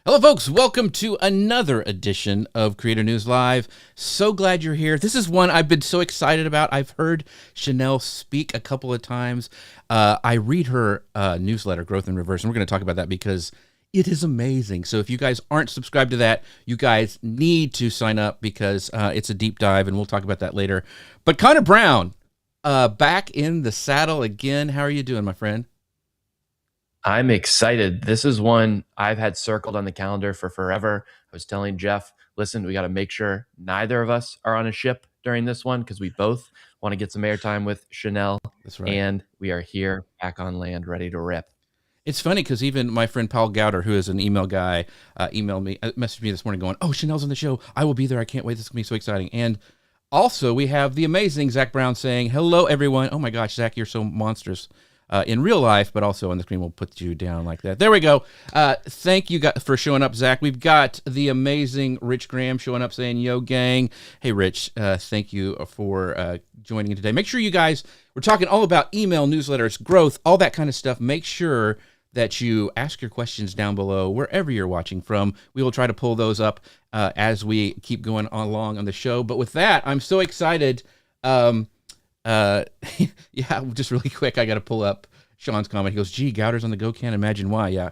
Hello, folks. Welcome to another edition of Creator News Live. So glad you're here. This is one I've been so excited about. I've heard Chanel speak a couple of times. I read her newsletter, Growth in Reverse, and we're going to talk about that because it is amazing. So if you guys aren't subscribed to that, you guys need to sign up because it's a deep dive, and we'll talk about that later. But Connor Brown, back in the saddle again. How are you doing, my friend? I'm excited. This is one I've had circled on the calendar for forever. I was telling Jeff, listen, we got to make sure neither of us are on a ship during this one because we both want to get some airtime with Chanel. That's right. And we are here back on land, ready to rip. It's funny because even my friend Paul Gowder, who is an email guy, messaged me this morning going, "Oh, Chanel's on the show. I will be there. I can't wait. This is going to be so exciting." And also, we have the amazing Zach Brown saying, "Hello, everyone." Oh my gosh, Zach, you're so monstrous in real life, but also on the screen. We'll put you down like that. There we go. Thank you for showing up, Zach. We've got the amazing Rich Graham showing up saying, "Yo, gang." Hey, Rich, thank you for joining in today. Make sure you guys, we're talking all about email, newsletters, growth, all that kind of stuff. Make sure that you ask your questions down below wherever you're watching from. We will try to pull those up as we keep going along on the show. But with that, I'm so excited. Yeah, just really quick, I got to pull up Sean's comment. He goes, "Gee, Gowder's on the go, can't imagine why." Yeah,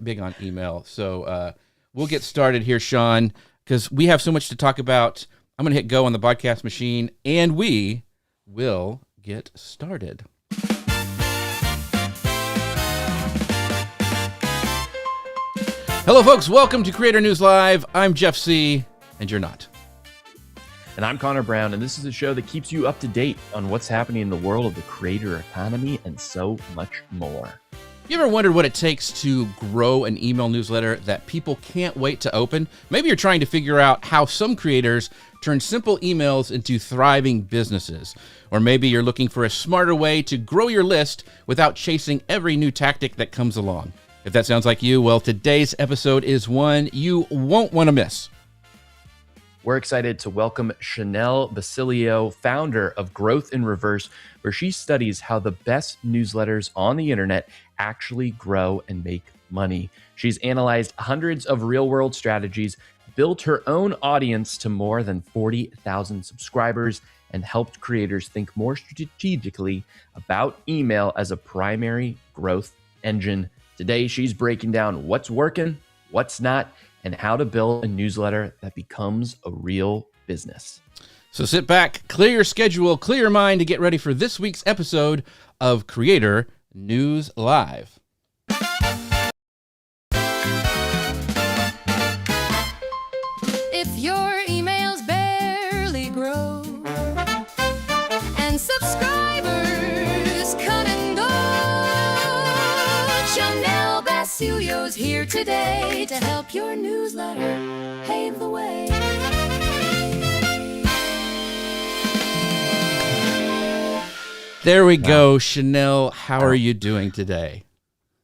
big on email. So we'll get started here, Sean, because we have so much to talk about. I'm going to hit go on the podcast machine, and we will get started. Hello, folks. Welcome to Creator News Live. I'm Jeff C., and you're not. And I'm Connor Brown, and this is a show that keeps you up to date on what's happening in the world of the creator economy and so much more. You ever wondered what it takes to grow an email newsletter that people can't wait to open? Maybe you're trying to figure out how some creators turn simple emails into thriving businesses. Or maybe you're looking for a smarter way to grow your list without chasing every new tactic that comes along. If that sounds like you, well, today's episode is one you won't want to miss. We're excited to welcome Chanel Basilio, founder of Growth in Reverse, where she studies how the best newsletters on the internet actually grow and make money. She's analyzed hundreds of real-world strategies, built her own audience to more than 40,000 subscribers, and helped creators think more strategically about email as a primary growth engine. Today, she's breaking down what's working, what's not, and how to build a newsletter that becomes a real business. So sit back, clear your schedule, clear your mind to get ready for this week's episode of Creator News Live. If your emails barely grow and subscribers come and go, Chanel Basilio's here today to help your newsletter pave the way. There we go. Chanel, how are you doing today?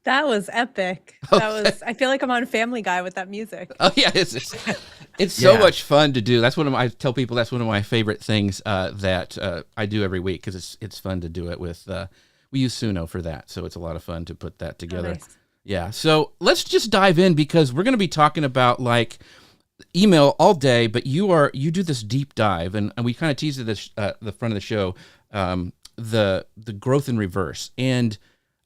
That was epic. I feel like I'm on Family Guy with that music. Oh yeah, it's so much fun to do. That's I tell people that's one of my favorite things that I do every week because it's fun to do it with. We use Suno for that, so it's a lot of fun to put that together. Oh, nice. Yeah, so let's just dive in because we're going to be talking about like email all day, but you do this deep dive, and we kind of teased it this the front of the show, the Growth in Reverse, and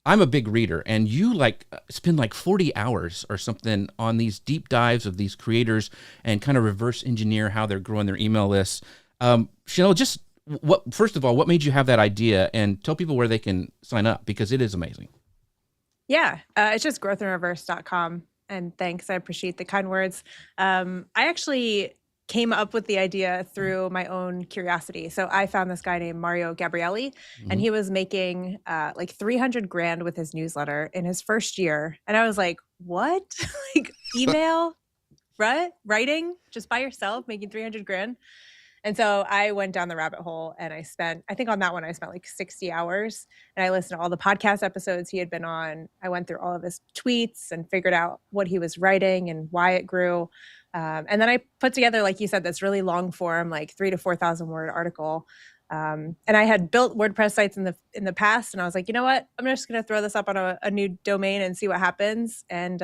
I'm a big reader, and you spend like 40 hours or something on these deep dives of these creators and kind of reverse engineer how they're growing their email lists. Chanel, just first of all, what made you have that idea, and tell people where they can sign up because it is amazing. Yeah, it's just growthinreverse.com. And thanks, I appreciate the kind words. I actually came up with the idea through my own curiosity. So I found this guy named Mario Gabrielli, and he was making like 300 grand with his newsletter in his first year. And I was like, what? Like email, right? Writing just by yourself, making 300 grand. And so I went down the rabbit hole and I think on that one, I spent like 60 hours and I listened to all the podcast episodes he had been on. I went through all of his tweets and figured out what he was writing and why it grew. And then I put together, like you said, this really long form, like 3,000 to 4,000 word article. And I had built WordPress sites in the past, and I was like, you know what? I'm just going to throw this up on a new domain and see what happens. And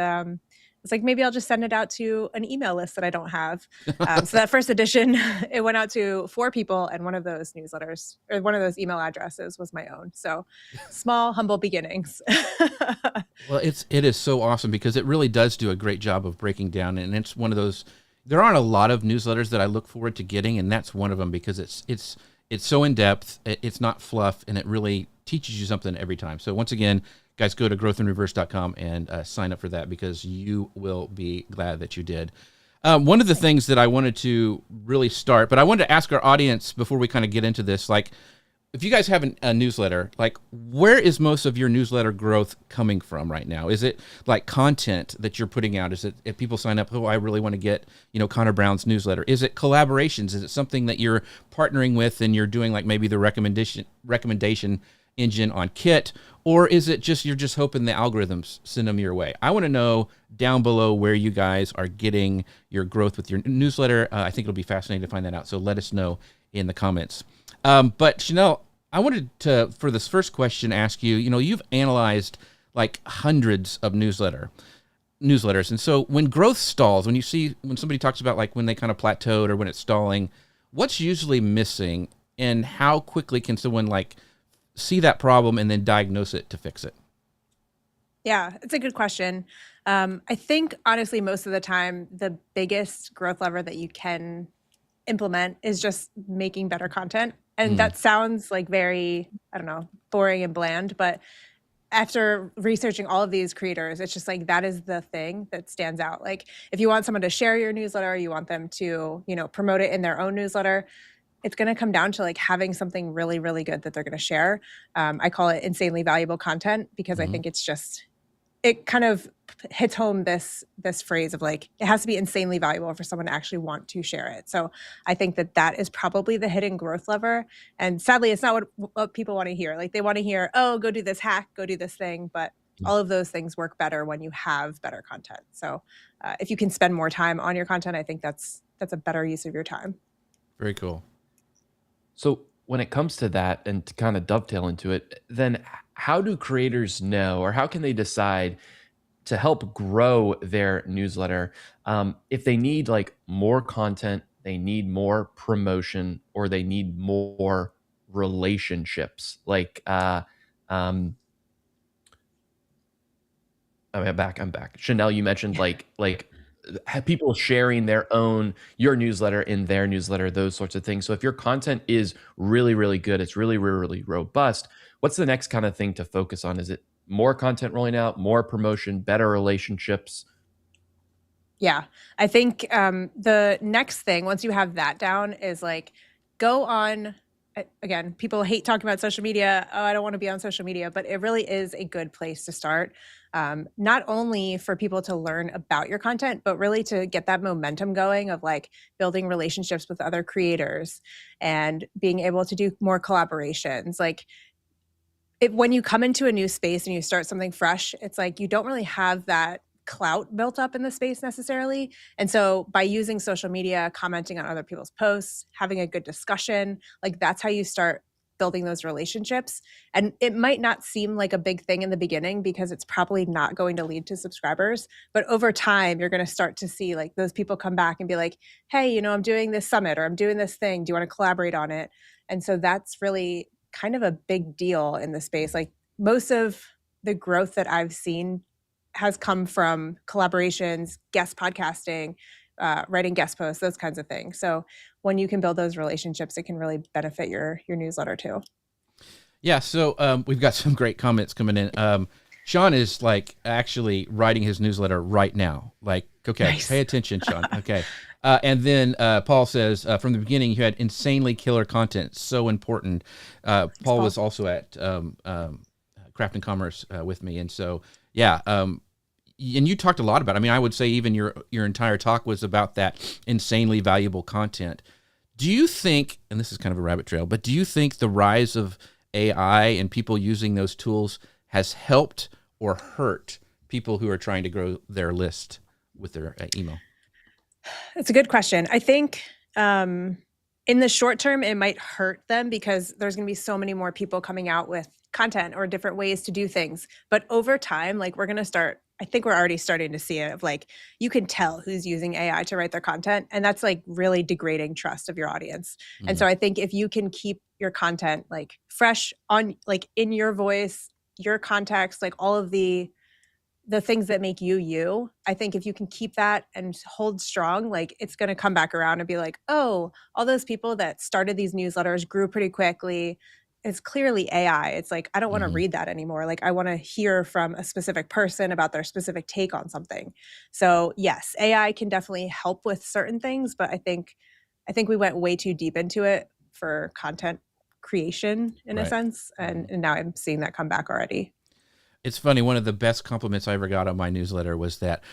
it's like, maybe I'll just send it out to an email list that I don't have. So that first edition, it went out to 4 people, and one of those newsletters or one of those email addresses was my own. So small, humble beginnings. Well, it is so awesome because it really does do a great job of breaking down, and it's one of those. There aren't a lot of newsletters that I look forward to getting, and that's one of them because it's so in depth. It's not fluff, and it really teaches you something every time. So once again, guys, go to growthinreverse.com and sign up for that because you will be glad that you did. One of the things that I wanted to really start, but I wanted to ask our audience before we kind of get into this, like, if you guys have a newsletter, like, where is most of your newsletter growth coming from right now? Is it like content that you're putting out? Is it if people sign up, oh, I really want to get, Connor Brown's newsletter? Is it collaborations? Is it something that you're partnering with and you're doing like maybe the recommendation engine on Kit? Or is it just you're just hoping the algorithms send them your way? I want to know down below where you guys are getting your growth with your newsletter. I think it'll be fascinating to find that out. So let us know in the comments. But Chanel, I wanted to, for this first question, ask you, you've analyzed like hundreds of newsletters. And so when growth stalls, when somebody talks about like when they kind of plateaued or when it's stalling, what's usually missing and how quickly can someone like see that problem and then diagnose it to fix it? Yeah, it's a good question. I think honestly, most of the time, the biggest growth lever that you can implement is just making better content. And that sounds like very, I don't know, boring and bland, but after researching all of these creators, it's just like that is the thing that stands out. Like if you want someone to share your newsletter, you want them to, promote it in their own newsletter, it's going to come down to like having something really, really good that they're going to share. I call it insanely valuable content because I think it kind of hits home this phrase of like, it has to be insanely valuable for someone to actually want to share it. So I think that is probably the hidden growth lever. And sadly, it's not what people want to hear. Like they want to hear, oh, go do this hack, go do this thing. But all of those things work better when you have better content. So if you can spend more time on your content, I think that's a better use of your time. Very cool. So when it comes to that and to kind of dovetail into it, then how do creators know or how can they decide to help grow their newsletter if they need like more content, they need more promotion, or they need more relationships? Like, I'm back. Chanel, you mentioned like have people sharing your newsletter in their newsletter, those sorts of things. So if your content is really, really good, it's really, really robust, what's the next kind of thing to focus on? Is it more content rolling out, more promotion, better relationships? Yeah, I think the next thing, once you have that down, is like go on. Again, people hate talking about social media. Oh, I don't want to be on social media, but it really is a good place to start. Not only for people to learn about your content, but really to get that momentum going of like building relationships with other creators and being able to do more collaborations. Like when you come into a new space and you start something fresh, it's like you don't really have that clout built up in the space necessarily. And so by using social media, commenting on other people's posts, having a good discussion, like that's how you start building those relationships. And it might not seem like a big thing in the beginning because it's probably not going to lead to subscribers. But over time, you're going to start to see like those people come back and be like, hey, I'm doing this summit or I'm doing this thing. Do you want to collaborate on it? And so that's really kind of a big deal in the space. Like most of the growth that I've seen has come from collaborations, guest podcasting, writing guest posts, those kinds of things. So when you can build those relationships, it can really benefit your newsletter too. Yeah. So we've got some great comments coming in. Sean is like actually writing his newsletter right now. Like, okay, nice. Pay attention, Sean. Okay. And then Paul says, from the beginning, you had insanely killer content. So important. Paul was also at Craft and Commerce with me. And so, yeah. And you talked a lot about it. I mean, I would say even your entire talk was about that insanely valuable content. Do you think, and this is kind of a rabbit trail, but do you think the rise of AI and people using those tools has helped or hurt people who are trying to grow their list with their email? It's a good question. I think in the short term, it might hurt them because there's going to be so many more people coming out with content or different ways to do things. But over time, like we're going to start, I think we're already starting to see it of like, you can tell who's using AI to write their content. And that's like really degrading trust of your audience. And so I think if you can keep your content like fresh on, like in your voice, your context, like all of the things that make you, you, I think if you can keep that and hold strong, like it's going to come back around and be like, oh, all those people that started these newsletters grew pretty quickly. It's clearly AI. It's like, I don't want to read that anymore. Like I want to hear from a specific person about their specific take on something. So yes, AI can definitely help with certain things, but I think we went way too deep into it for content creation in a sense. And now I'm seeing that come back already. It's funny. One of the best compliments I ever got on my newsletter was that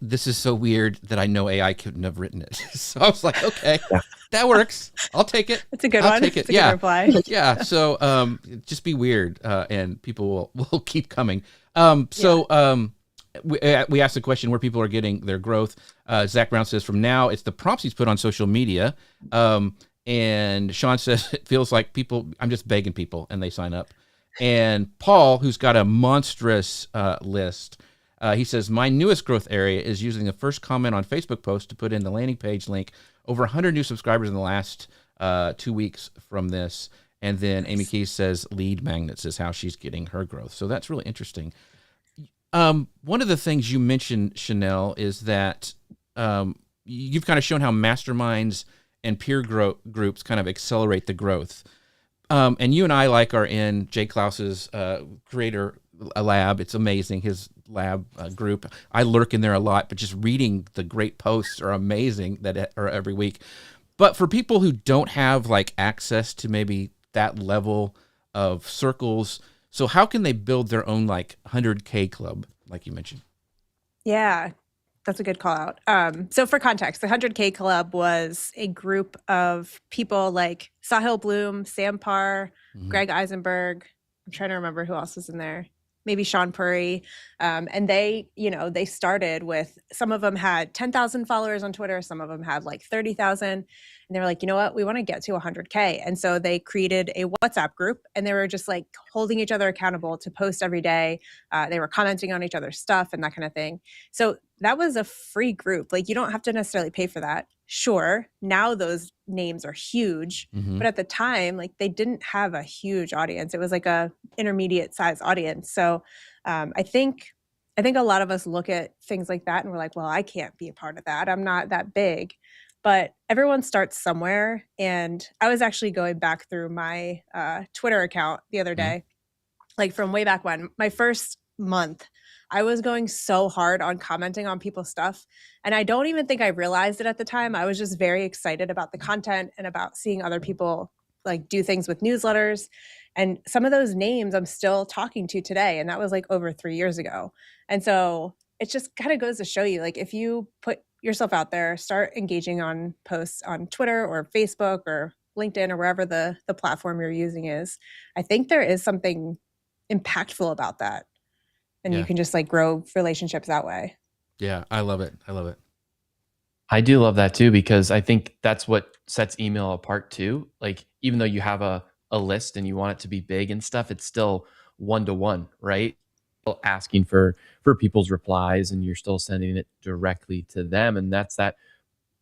this is so weird that I know AI couldn't have written it. So I was like, okay, that works. I'll take it. It's a good I'll one. Take it. It's a good reply. Yeah. So just be weird, and people will keep coming. We asked the question where people are getting their growth. Zach Brown says from now it's the prompts he's put on social media. And Sean says it feels like I'm just begging people and they sign up. And Paul, who's got a monstrous list, he says, my newest growth area is using the first comment on Facebook post to put in the landing page link. Over 100 new subscribers in the last 2 weeks from this. And then Amy Keys says lead magnets is how she's getting her growth. So that's really interesting. One of the things you mentioned, Chanel, is that you've kind of shown how masterminds and peer groups kind of accelerate the growth. And you and I are in Jay Klaus's creator lab. It's amazing, his lab group. I lurk in there a lot, but just reading the great posts are amazing that are every week. But for people who don't have like access to maybe that level of circles, so how can they build their own like 100K club, like you mentioned? Yeah, that's a good call out. So for context, the 100K Club was a group of people like Sahil Bloom, Sam Parr, Greg Eisenberg. I'm trying to remember who else was in there. Maybe Sean Puri. And they started with, some of them had 10,000 followers on Twitter. Some of them had like 30,000. And they were like, you know what, we want to get to 100K. And so they created a WhatsApp group and they were just like holding each other accountable to post every day. They were commenting on each other's stuff and that kind of thing. So that was a free group. Like you don't have to necessarily pay for that. Sure, now those names are huge, but at the time, like they didn't have a huge audience. It was like a intermediate size audience. So I think a lot of us look at things like that and we're like, well, I can't be a part of that. I'm not that big. But everyone starts somewhere. And I was actually going back through my Twitter account the other day, like from way back when, my first month, I was going so hard on commenting on people's stuff. And I don't even think I realized it at the time. I was just very excited about the content and about seeing other people like do things with newsletters. And some of those names I'm still talking to today. And that was like over 3 years ago. And so it just kind of goes to show you, like, if you put yourself out there, start engaging on posts on Twitter or Facebook or LinkedIn or wherever the platform you're using is, I think there is something impactful about that. And you can just like grow relationships that way. Yeah, I love it. I love it. I do love that too, because I think that's what sets email apart too. Like, even though you have a list and you want it to be big and stuff, it's still one-to-one, right? Still asking for people's replies and you're still sending it directly to them. And that's that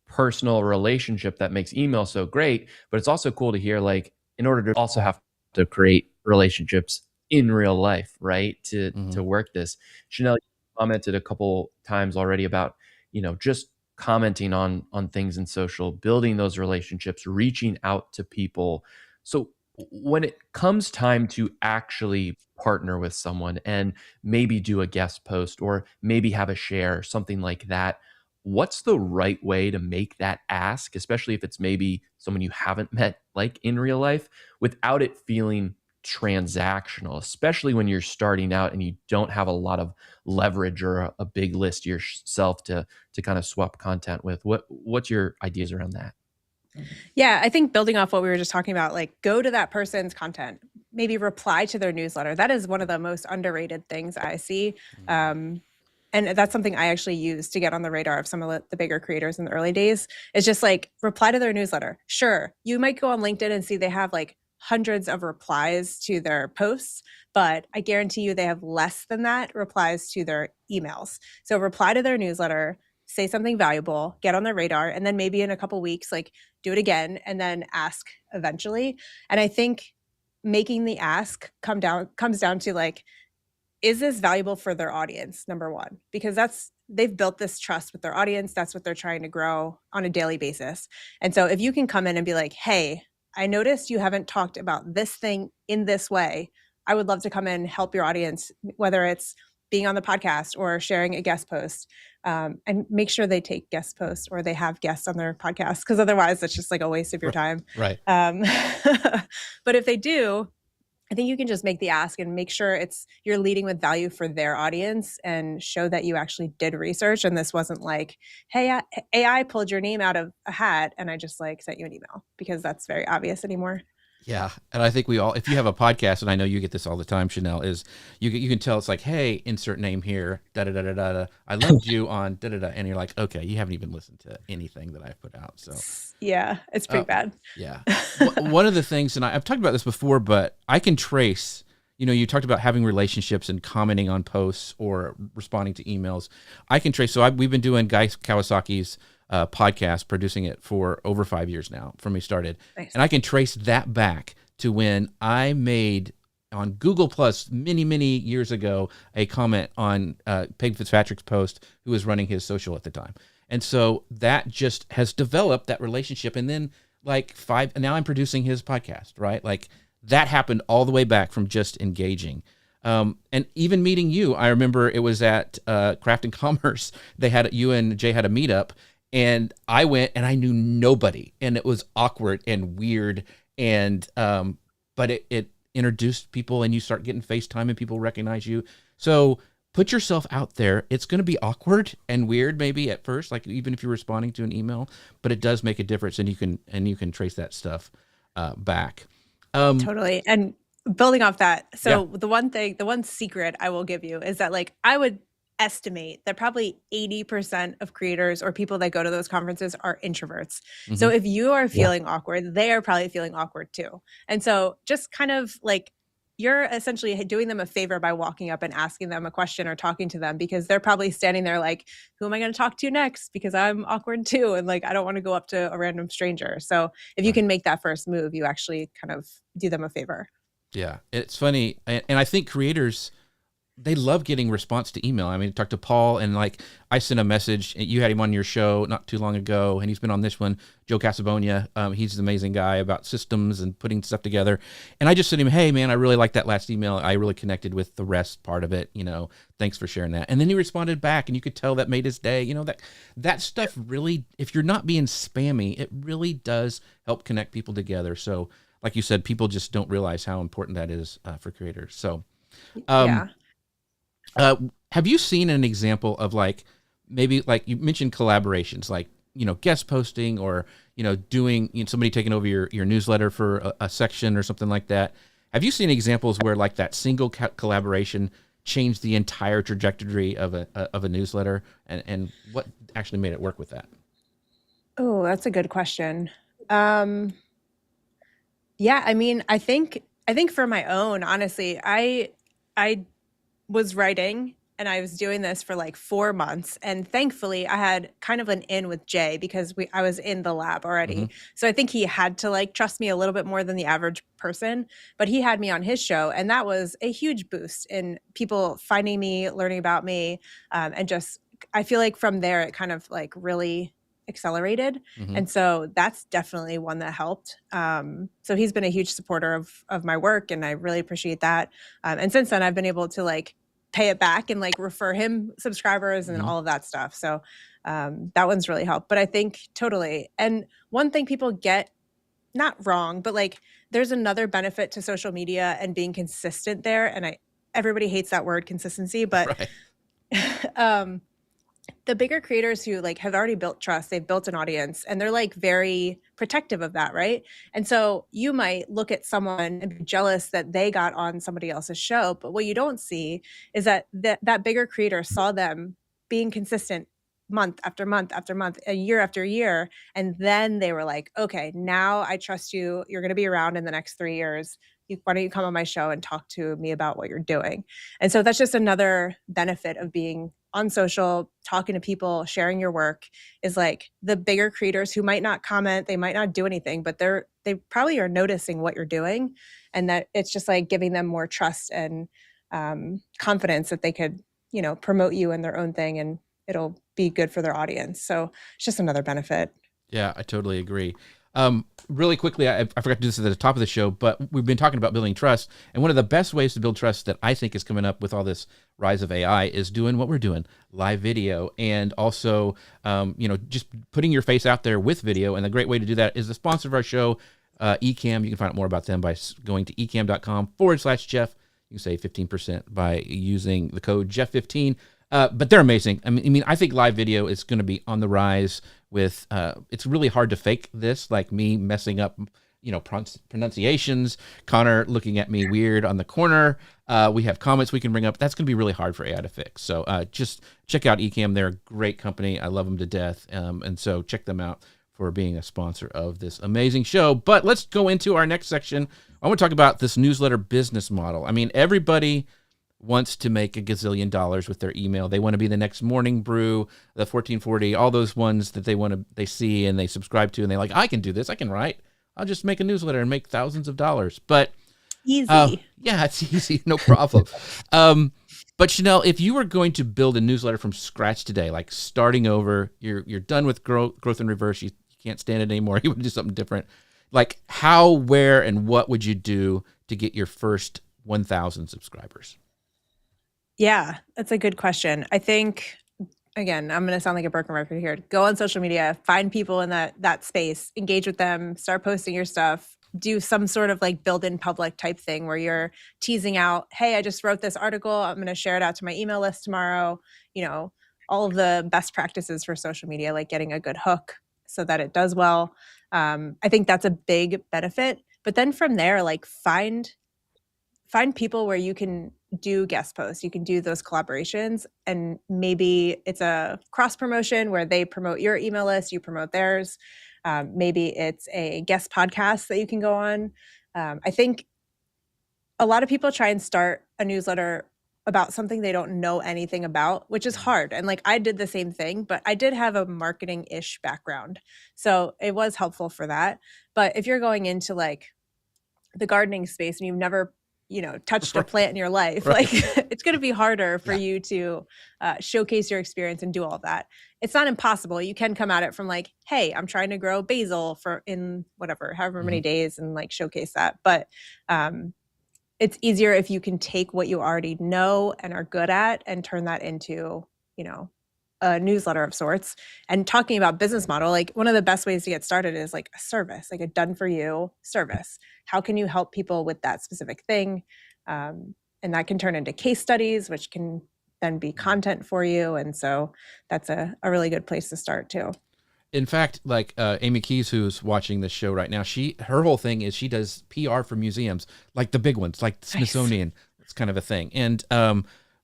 personal relationship that makes email so great. But it's also cool to hear, like, in order to also have to create relationships in real life, right? To work this. Chanel, you commented a couple times already about, just commenting on things in social, building those relationships, reaching out to people. So when it comes time to actually partner with someone and maybe do a guest post or maybe have a share, something like that, what's the right way to make that ask, especially if it's maybe someone you haven't met like in real life, without it feeling transactional, especially when you're starting out and you don't have a lot of leverage or a big list yourself to kind of swap content with? What's your ideas around that? Yeah, I think building off what we were just talking about, like, go to that person's content, maybe reply to their newsletter. That is one of the most underrated things I see. And that's something I actually use to get on the radar of some of the bigger creators in the early days. It's just like, reply to their newsletter. Sure, you might go on LinkedIn and see they have like hundreds of replies to their posts, but I guarantee you they have less than that replies to their emails. So reply to their newsletter, say something valuable, get on their radar, and then maybe in a couple weeks, like do it again and then ask eventually. And I think making the ask comes down to like, is this valuable for their audience? Number one, because they've built this trust with their audience. That's what they're trying to grow on a daily basis. And so if you can come in and be like, hey, I noticed you haven't talked about this thing in this way. I would love to come in, help your audience, whether it's being on the podcast or sharing a guest post, and make sure they take guest posts or they have guests on their podcast, because otherwise it's just like a waste of your time. Right. But if they do, I think you can just make the ask and make sure you're leading with value for their audience and show that you actually did research. And this wasn't like, hey, AI pulled your name out of a hat and I just like sent you an email, because that's very obvious anymore. Yeah. And I think if you have a podcast, and I know you get this all the time, Chanel, is you can tell it's like, hey, insert name here, da-da-da-da-da. I loved you on da-da-da. And you're like, okay, you haven't even listened to anything that I've put out. So yeah, it's pretty bad. Yeah. One of the things, and I've talked about this before, but I can trace, you talked about having relationships and commenting on posts or responding to emails. I can trace. So we've been doing Guy Kawasaki's podcast, producing it for over 5 years now from we started. Nice. And I can trace that back to when I made on Google Plus many years ago a comment on Peg Fitzpatrick's post, who was running his social at the time. And so that just has developed that relationship. And then now I'm producing his podcast, right? Like that happened all the way back from just engaging. And even meeting you, I remember it was at Craft and Commerce. You and Jay had a meetup, and I went and I knew nobody, and it was awkward and weird. And but it introduced people, and you start getting FaceTime and people recognize you. So put yourself out there. It's going to be awkward and weird maybe at first, like even if you're responding to an email, but it does make a difference, and you can trace that stuff back. Totally. And building off that, so the one secret I will give you is that like I would estimate that probably 80% of creators or people that go to those conferences are introverts. Mm-hmm. So if you are feeling awkward, they are probably feeling awkward too. And so just kind of like you're essentially doing them a favor by walking up and asking them a question or talking to them, because they're probably standing there like, who am I going to talk to next? Because I'm awkward too. And like, I don't want to go up to a random stranger. So if you can make that first move, you actually kind of do them a favor. Yeah. It's funny. And I think creators, they love getting response to email. I mean, I talked to Paul, and like I sent a message. You had him on your show not too long ago, and he's been on this one. Joe Casabonia, he's an amazing guy about systems and putting stuff together. And I just sent him, hey man, I really liked that last email. I really connected with the rest part of it. Thanks for sharing that. And then he responded back, and you could tell that made his day. That stuff really, if you're not being spammy, it really does help connect people together. So, like you said, people just don't realize how important that is for creators. So, yeah. Have you seen an example of maybe you mentioned collaborations, guest posting or, doing somebody taking over your newsletter for a section or something like that? Have you seen examples where that single collaboration changed the entire trajectory of a newsletter, and what actually made it work with that? Oh, that's a good question. Yeah, I mean, I think for my own, honestly, I was writing and I was doing this for 4 months, and thankfully I had kind of an in with Jay because I was in the lab already. Mm-hmm. So I think he had to trust me a little bit more than the average person, but he had me on his show, and that was a huge boost in people finding me, learning about me, and just I feel like from there it kind of really accelerated. Mm-hmm. And so that's definitely one that helped. So he's been a huge supporter of my work, and I really appreciate that. And since then I've been able to pay it back and refer him subscribers and mm-hmm. all of that stuff. So that one's really helped. But I think totally. And one thing people get not wrong, but there's another benefit to social media and being consistent there. And everybody hates that word consistency, but right. The bigger creators who have already built trust, they've built an audience, and they're very protective of that, right? And so you might look at someone and be jealous that they got on somebody else's show, but what you don't see is that bigger creator saw them being consistent month after month after month, a year after year. And then they were like, okay, now I trust you. You're going to be around in the next 3 years. Why don't you come on my show and talk to me about what you're doing? And so that's just another benefit of being on social, talking to people, sharing your work, is like the bigger creators who might not comment, they might not do anything, but they probably are noticing what you're doing, and that it's just like giving them more trust and confidence that they could, promote you in their own thing, and it'll be good for their audience. So it's just another benefit. Yeah, I totally agree. Really quickly, I forgot to do this at the top of the show, but we've been talking about building trust. And one of the best ways to build trust that I think is coming up with all this rise of AI is doing what we're doing, live video, and also, just putting your face out there with video. And the great way to do that is the sponsor of our show, Ecamm. You can find out more about them by going to ecamm.com/Jeff. You can save 15% by using the code Jeff15. But they're amazing. I mean, I think live video is going to be on the rise with, it's really hard to fake this, like me messing up, pronunciations, Connor looking at me weird on the corner. We have comments we can bring up. That's going to be really hard for AI to fix. So just check out Ecamm. They're a great company. I love them to death. And so check them out for being a sponsor of this amazing show. But let's go into our next section. I want to talk about this newsletter business model. I mean, everybody wants to make a gazillion dollars with their email. They want to be the next Morning Brew, the 1440, all those ones that they see and they subscribe to, and they're like, I can do this. I can write. I'll just make a newsletter and make thousands of dollars. But easy. Yeah, it's easy. No problem. But Chanel, if you were going to build a newsletter from scratch today, like starting over, you're done with growth in reverse. You can't stand it anymore. You want to do something different. Like how, where, and what would you do to get your first 1,000 subscribers? Yeah, that's a good question. I think, again, I'm going to sound like a broken record here. Go on social media, find people in that space, engage with them, start posting your stuff, do some sort of like build in public type thing where you're teasing out, hey, I just wrote this article. I'm going to share it out to my email list tomorrow. All of the best practices for social media, like getting a good hook so that it does well. I think that's a big benefit. But then from there, like find people where you can do guest posts, you can do those collaborations, and maybe it's a cross promotion where they promote your email list, you promote theirs. Maybe it's a guest podcast that you can go on. I think a lot of people try and start a newsletter about something they don't know anything about, which is hard. And like I did the same thing, but I did have a marketing-ish background. So it was helpful for that. But if you're going into like the gardening space and you've never touched a plant in your life, like it's going to be harder for you to showcase your experience and do all of that. It's not impossible. You can come at it from like, hey, I'm trying to grow basil in however many days, and like showcase that. But it's easier if you can take what you already know and are good at and turn that into, a newsletter of sorts. And talking about business model, like one of the best ways to get started is like a service, like a done for you service. How can you help people with that specific thing? And that can turn into case studies, which can then be content for you. And so that's a really good place to start too. In fact, like Amy Keys, who's watching this show right now, her whole thing is she does PR for museums, like the big ones, like the Smithsonian. It's kind of a thing. And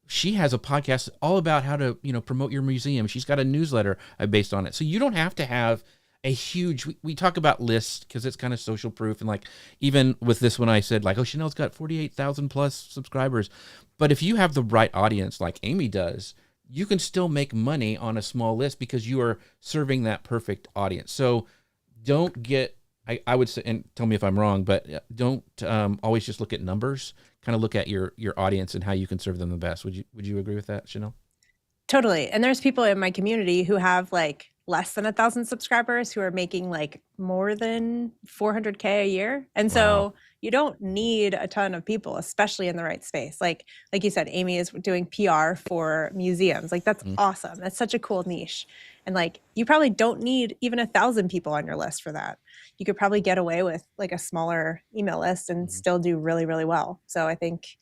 she has a podcast all about how to, promote your museum. She's got a newsletter based on it. So you don't have to have a huge, we talk about lists because it's kind of social proof. And like, even with this one, I said like, oh, Chanel's got 48,000 plus subscribers. But if you have the right audience, like Amy does, you can still make money on a small list because you are serving that perfect audience. So don't get, I would say, and tell me if I'm wrong, but don't always just look at numbers. Kind of look at your audience and how you can serve them the best. Would you agree with that, Chanel? Totally. And there's people in my community who have like less than 1,000 subscribers who are making like more than 400K a year. And so you don't need a ton of people, especially in the right space. Like you said, Amy is doing PR for museums. Like that's awesome. That's such a cool niche. And like, you probably don't need even 1,000 people on your list for that. You could probably get away with like a smaller email list and still do really, really well. So I think,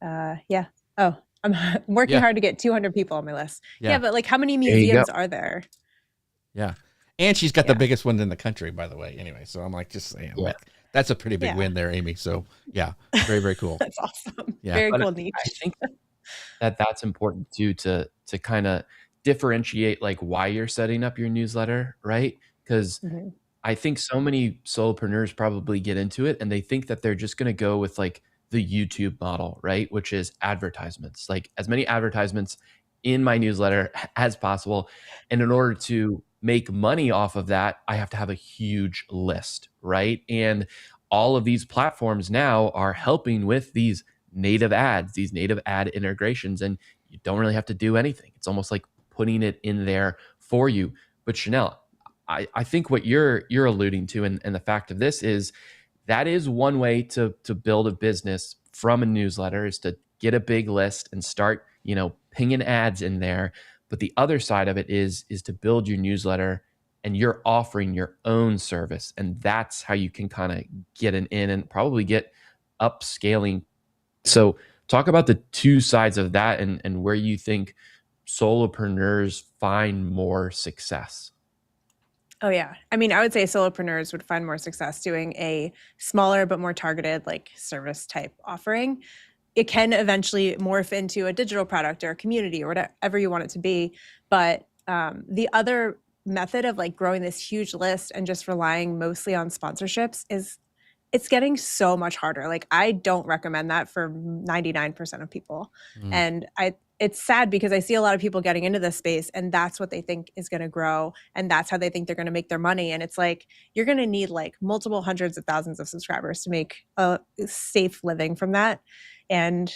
yeah. Oh, I'm working hard to get 200 people on my list. Yeah, but like how many museums are there? Yeah. And she's got the biggest one in the country, by the way. Anyway, so I'm like, just saying, like, that's a pretty big win there, Amy. So yeah, very, very cool. That's awesome. Yeah. Very cool niche. I think that's important too, to kind of differentiate like why you're setting up your newsletter, right? Because Mhm. I think so many solopreneurs probably get into it and they think that they're just going to go with like the YouTube model, right? Which is advertisements, like as many advertisements in my newsletter as possible. And in order to make money off of that, I have to have a huge list, right? And all of these platforms now are helping with these native ads, these native ad integrations, and you don't really have to do anything. It's almost like putting it in there for you. But Chanel, I think what you're alluding to, and the fact of this is that is one way to build a business from a newsletter, is to get a big list and start, pinging ads in there. But the other side of it is to build your newsletter and you're offering your own service. And that's how you can kind of get an in and probably get upscaling. So talk about the two sides of that and where you think solopreneurs find more success. Oh yeah. I mean, I would say solopreneurs would find more success doing a smaller but more targeted like service type offering. It can eventually morph into a digital product or a community or whatever you want it to be. But the other method of like growing this huge list and just relying mostly on sponsorships is it's getting so much harder. Like I don't recommend that for 99% of people. Mm. And it's sad because I see a lot of people getting into this space and that's what they think is going to grow and that's how they think they're going to make their money. And it's like you're going to need like multiple hundreds of thousands of subscribers to make a safe living from that. And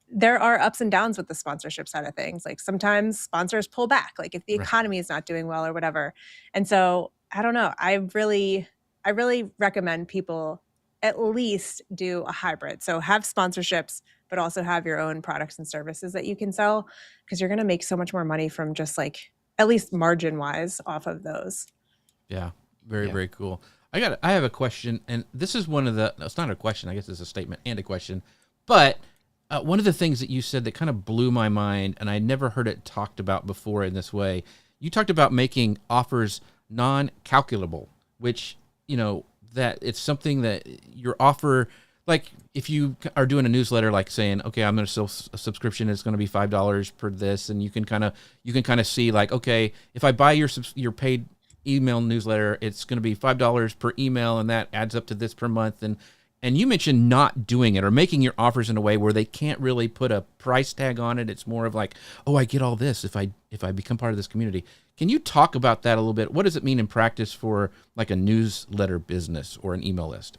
there are ups and downs with the sponsorship side of things. Like sometimes sponsors pull back, like if the Right. economy is not doing well or whatever. And so I don't know. I really recommend people at least do a hybrid. So have sponsorships, but also have your own products and services that you can sell because you're going to make so much more money from just like at least margin wise off of those. Yeah. Very, Yeah. very cool. I have a question, and this is one of the, no, it's not a question, I guess it's a statement and a question, but one of the things that you said that kind of blew my mind, and I never heard it talked about before in this way, you talked about making offers non-calculable, which, that it's something that your offer, like if you are doing a newsletter, like saying, okay, I'm going to sell a subscription, it's going to be $5 per this. And you can kind of see like, okay, if I buy your paid email newsletter, it's going to be $5 per email. And that adds up to this per month. And you mentioned not doing it or making your offers in a way where they can't really put a price tag on it. It's more of like, oh, I get all this if I become part of this community. Can you talk about that a little bit? What does it mean in practice for like a newsletter business or an email list?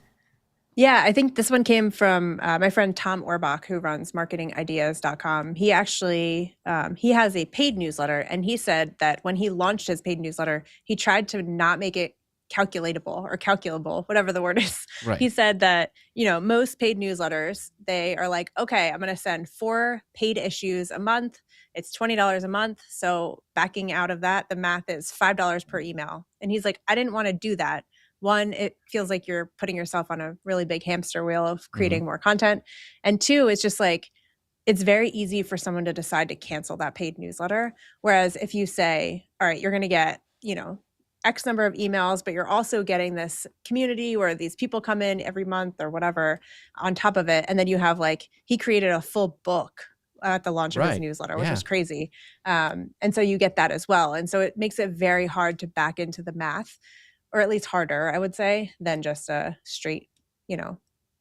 Yeah, I think this one came from my friend Tom Orbach, who runs marketingideas.com. He actually he has a paid newsletter, and he said that when he launched his paid newsletter, he tried to not make it calculatable or calculable, whatever the word is. Right. He said that, most paid newsletters, they are like, okay, I'm going to send 4 paid issues a month. It's $20 a month. So backing out of that, the math is $5 per email. And he's like, I didn't want to do that. One, it feels like you're putting yourself on a really big hamster wheel of creating more content. And 2, it's just like, it's very easy for someone to decide to cancel that paid newsletter. Whereas if you say, all right, you're going to get, X number of emails, but you're also getting this community where these people come in every month or whatever on top of it. And then you have like, he created a full book at the launch of his Right. newsletter, which Yeah. was crazy. And so you get that as well. And so it makes it very hard to back into the math, or at least harder, I would say, than just a straight,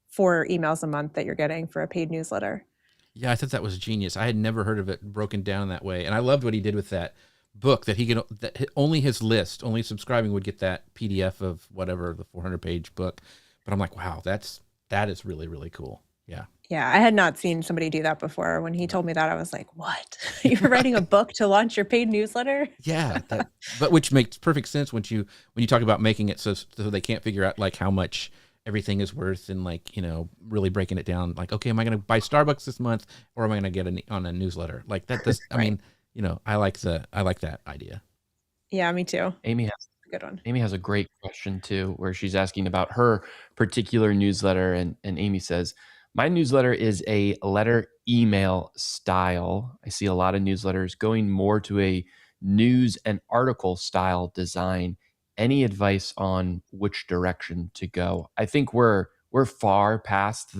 4 emails a month that you're getting for a paid newsletter. Yeah, I thought that was genius. I had never heard of it broken down that way, and I loved what he did with that book. That only his list, only subscribing would get that PDF of whatever the 400-page book. But I'm like, wow, that is really, really cool. Yeah, Yeah, I had not seen somebody do that before. When he told me that, I was like, what? You're writing a book to launch your paid newsletter? yeah. But which makes perfect sense when you talk about making it so they can't figure out like how much everything is worth and like really breaking it down. Like, okay, am I going to buy Starbucks this month or am I going to get on a newsletter like that? Does I Right. mean, I like that idea. Yeah, me too. Amy has Good one. Amy has a great question too, where she's asking about her particular newsletter. And Amy says, my newsletter is a letter email style. I see a lot of newsletters going more to a news and article style design. Any advice on which direction to go? I think we're far past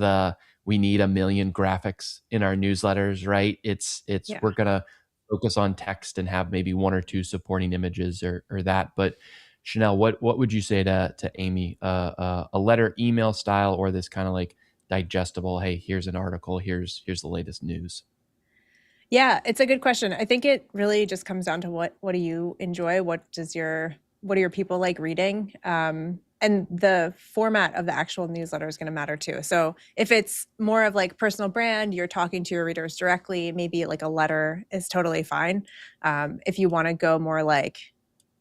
we need a million graphics in our newsletters, right? It's Yeah. we're gonna focus on text and have maybe one or two supporting images or that. But Chanel, what would you say to Amy? A letter email style, or this kind of like digestible? Hey, here's an article. Here's the latest news. Yeah, it's a good question. I think it really just comes down to what do you enjoy? What are your people like reading? And the format of the actual newsletter is going to matter too. So if it's more of like personal brand, you're talking to your readers directly, maybe like a letter is totally fine. If you want to go more like,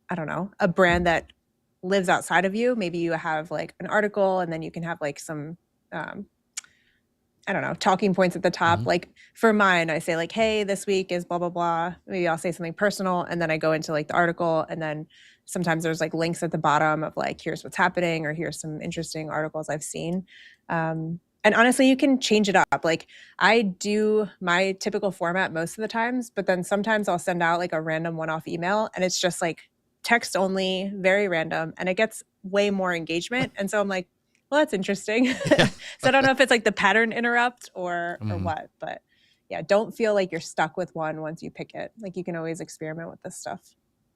I don't know, a brand that lives outside of you, maybe you have like an article and then you can have like some I don't know, talking points at the top. Like for mine, I say like, hey, this week is blah, blah, blah. Maybe I'll say something personal and then I go into like the article, and then sometimes there's like links at the bottom of like, here's what's happening, or here's some interesting articles I've seen. And honestly, you can change it up. Like I do my typical format most of the times, but then sometimes I'll send out like a random one-off email and it's just like text only, very random, and it gets way more engagement. And so I'm like, well, that's interesting. So I don't know if it's like the pattern interrupt or what, but yeah, don't feel like you're stuck with one once you pick it. Like you can always experiment with this stuff.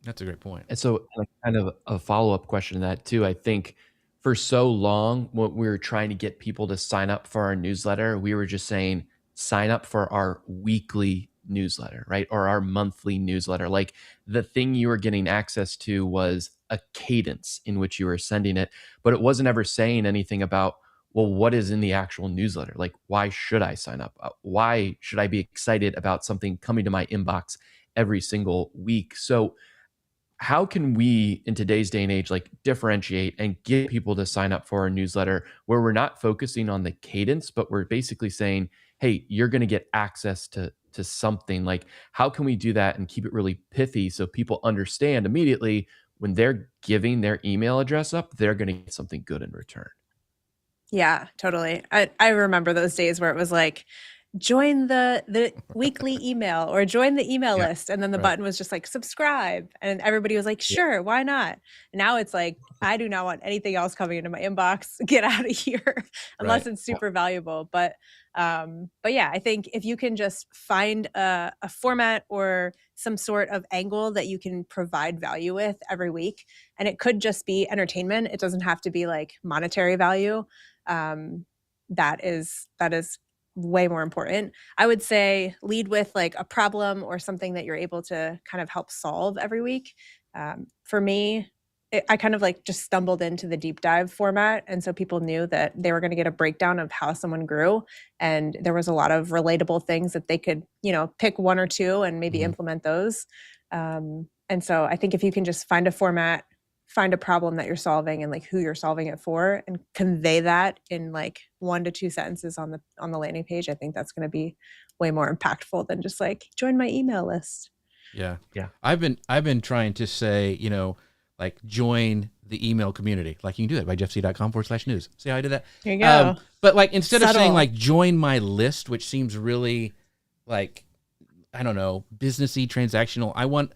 That's a great point. And so, like, kind of a follow-up question to that too. I think for so long, when we were trying to get people to sign up for our newsletter, we were just saying, sign up for our weekly newsletter, right? Or our monthly newsletter. Like the thing you were getting access to was a cadence in which you were sending it, but it wasn't ever saying anything about, well, what is in the actual newsletter? Like, why should I sign up? Why should I be excited about something coming to my inbox every single week? So how can we in today's day and age like differentiate and get people to sign up for our newsletter where we're not focusing on the cadence, but we're basically saying, hey, you're going to get access to something? Like, how can we do that and keep it really pithy so people understand immediately when they're giving their email address up, they're going to get something good in return? Yeah, totally. I remember those days where it was like, join the weekly email or join the email list. And then the button was just like subscribe. And everybody was like, sure, why not? And now it's like, I do not want anything else coming into my inbox. Get out of here unless it's super valuable. But yeah, I think if you can just find a format or some sort of angle that you can provide value with every week, and it could just be entertainment. It doesn't have to be like monetary value. That is way more important. I would say lead with like a problem or something that you're able to kind of help solve every week. For me, I kind of like just stumbled into the deep dive format. And so people knew that they were going to get a breakdown of how someone grew. And there was a lot of relatable things that they could, pick one or two and maybe implement those. And so I think if you can just find a format, find a problem that you're solving and like who you're solving it for, and convey that in like 1 to 2 sentences on the landing page, I think that's going to be way more impactful than just like join my email list. Yeah. I've been trying to say, like join the email community. Like you can do it by jeffc.com/news. See how I did that? There you go. But like instead of Subtle. saying like join my list, which seems really like, I don't know, businessy, transactional, I want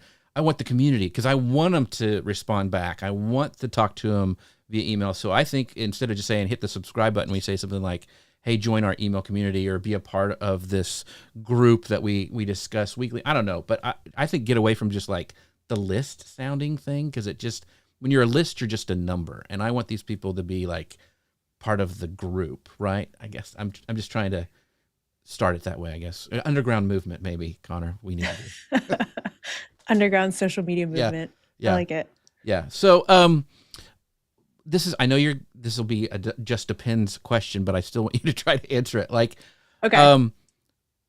the community because I want them to respond back. I want to talk to them via email. So I think instead of just saying hit the subscribe button, we say something like, hey, join our email community or be a part of this group that we discuss weekly. I don't know, but I think get away from just like the list sounding thing, because it just, when you're a list, you're just a number. And I want these people to be like part of the group, right? I guess I'm just trying to start it that way, I guess. Underground movement, maybe, Connor, we need to do. Underground social media movement. Yeah. I like it. Yeah. So, I know this will be a just depends question, but I still want you to try to answer it. Like, Okay.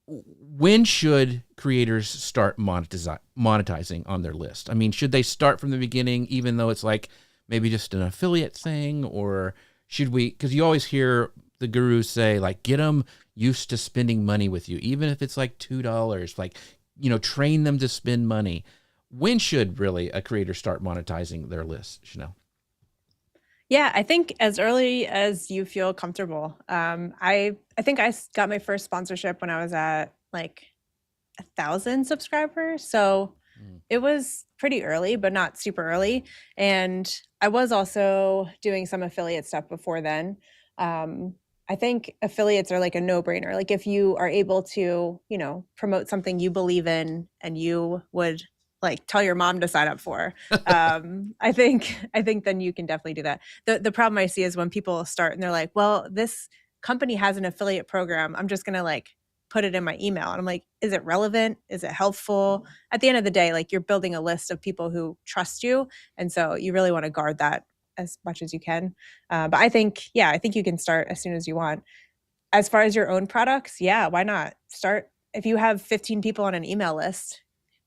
When should creators start monetizing on their list? I mean, should they start from the beginning, even though it's like maybe just an affiliate thing, or should we, because you always hear the gurus say like, get them used to spending money with you, even if it's like $2, like, train them to spend money. When should really a creator start monetizing their list, Chanel? Yeah, I think as early as you feel comfortable. I think I got my first sponsorship when I was at like 1,000 subscribers. So it was pretty early, but not super early. And I was also doing some affiliate stuff before then. I think affiliates are like a no-brainer. Like if you are able to, promote something you believe in and you would like tell your mom to sign up for, I think then you can definitely do that. The problem I see is when people start and they're like, well, this company has an affiliate program. I'm just gonna like put it in my email. And I'm like, is it relevant? Is it helpful? At the end of the day, like you're building a list of people who trust you. And so you really want to guard that as much as you can. But I think you can start as soon as you want. As far as your own products, yeah, why not? Start if you have 15 people on an email list.